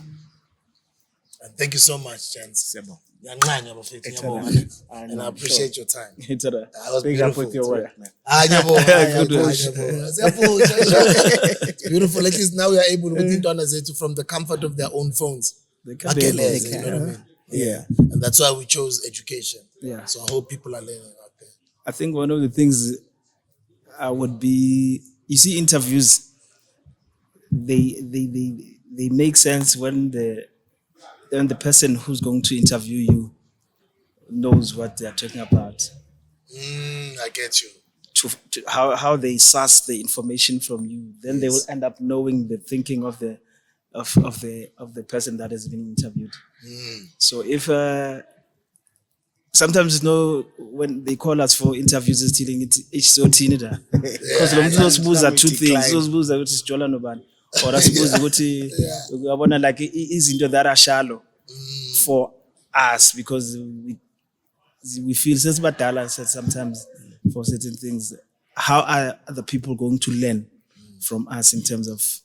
And thank you so much, gents. Sebo. Yancane, bafethu, ngiyabonga. And I know, appreciate your time. It's a That was Big up beautiful. with your work, man. Ngiyabonga, Good ngiyabonga, work. ngiyabonga. Siyabonga, It's beautiful. At least now we are able to intwana zethu from the comfort of their own phones. They can. Bageleze, you know what I mean? Yeah. And that's why we chose education. Yeah. So I hope people are learning out there. I think one of the things would be, you see, interviews, they make sense when the person who's going to interview you knows what they are talking about. I get you. To how they source the information from you, then they will end up knowing the thinking of the person that has been interviewed. So if sometimes when they call us for interviews, it's telling it's so teenager because those two things. Those ukuthi sijola nobani or asibuza ukuthi uyabona like izinto that are shallow for us because we feel sesibadala sometimes for certain things. How are other people going to learn from us in terms of?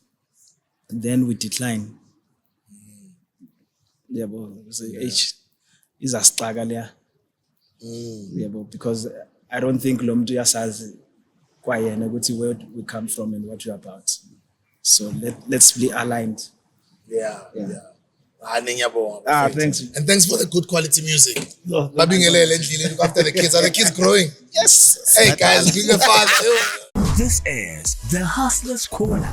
Then we decline. Yeah, but age is a struggle. Yeah, but because I don't think Lomdu yasazi kwayena ukuthi where we come from and what we're about. So let's be aligned. Yeah. Ngiyabonga, Thanks. And thanks for the good quality music. No, Babingelele endlini, look after the kids. Are the kids growing? Yes. Hey guys, being a father. This is the Hustlers Corner.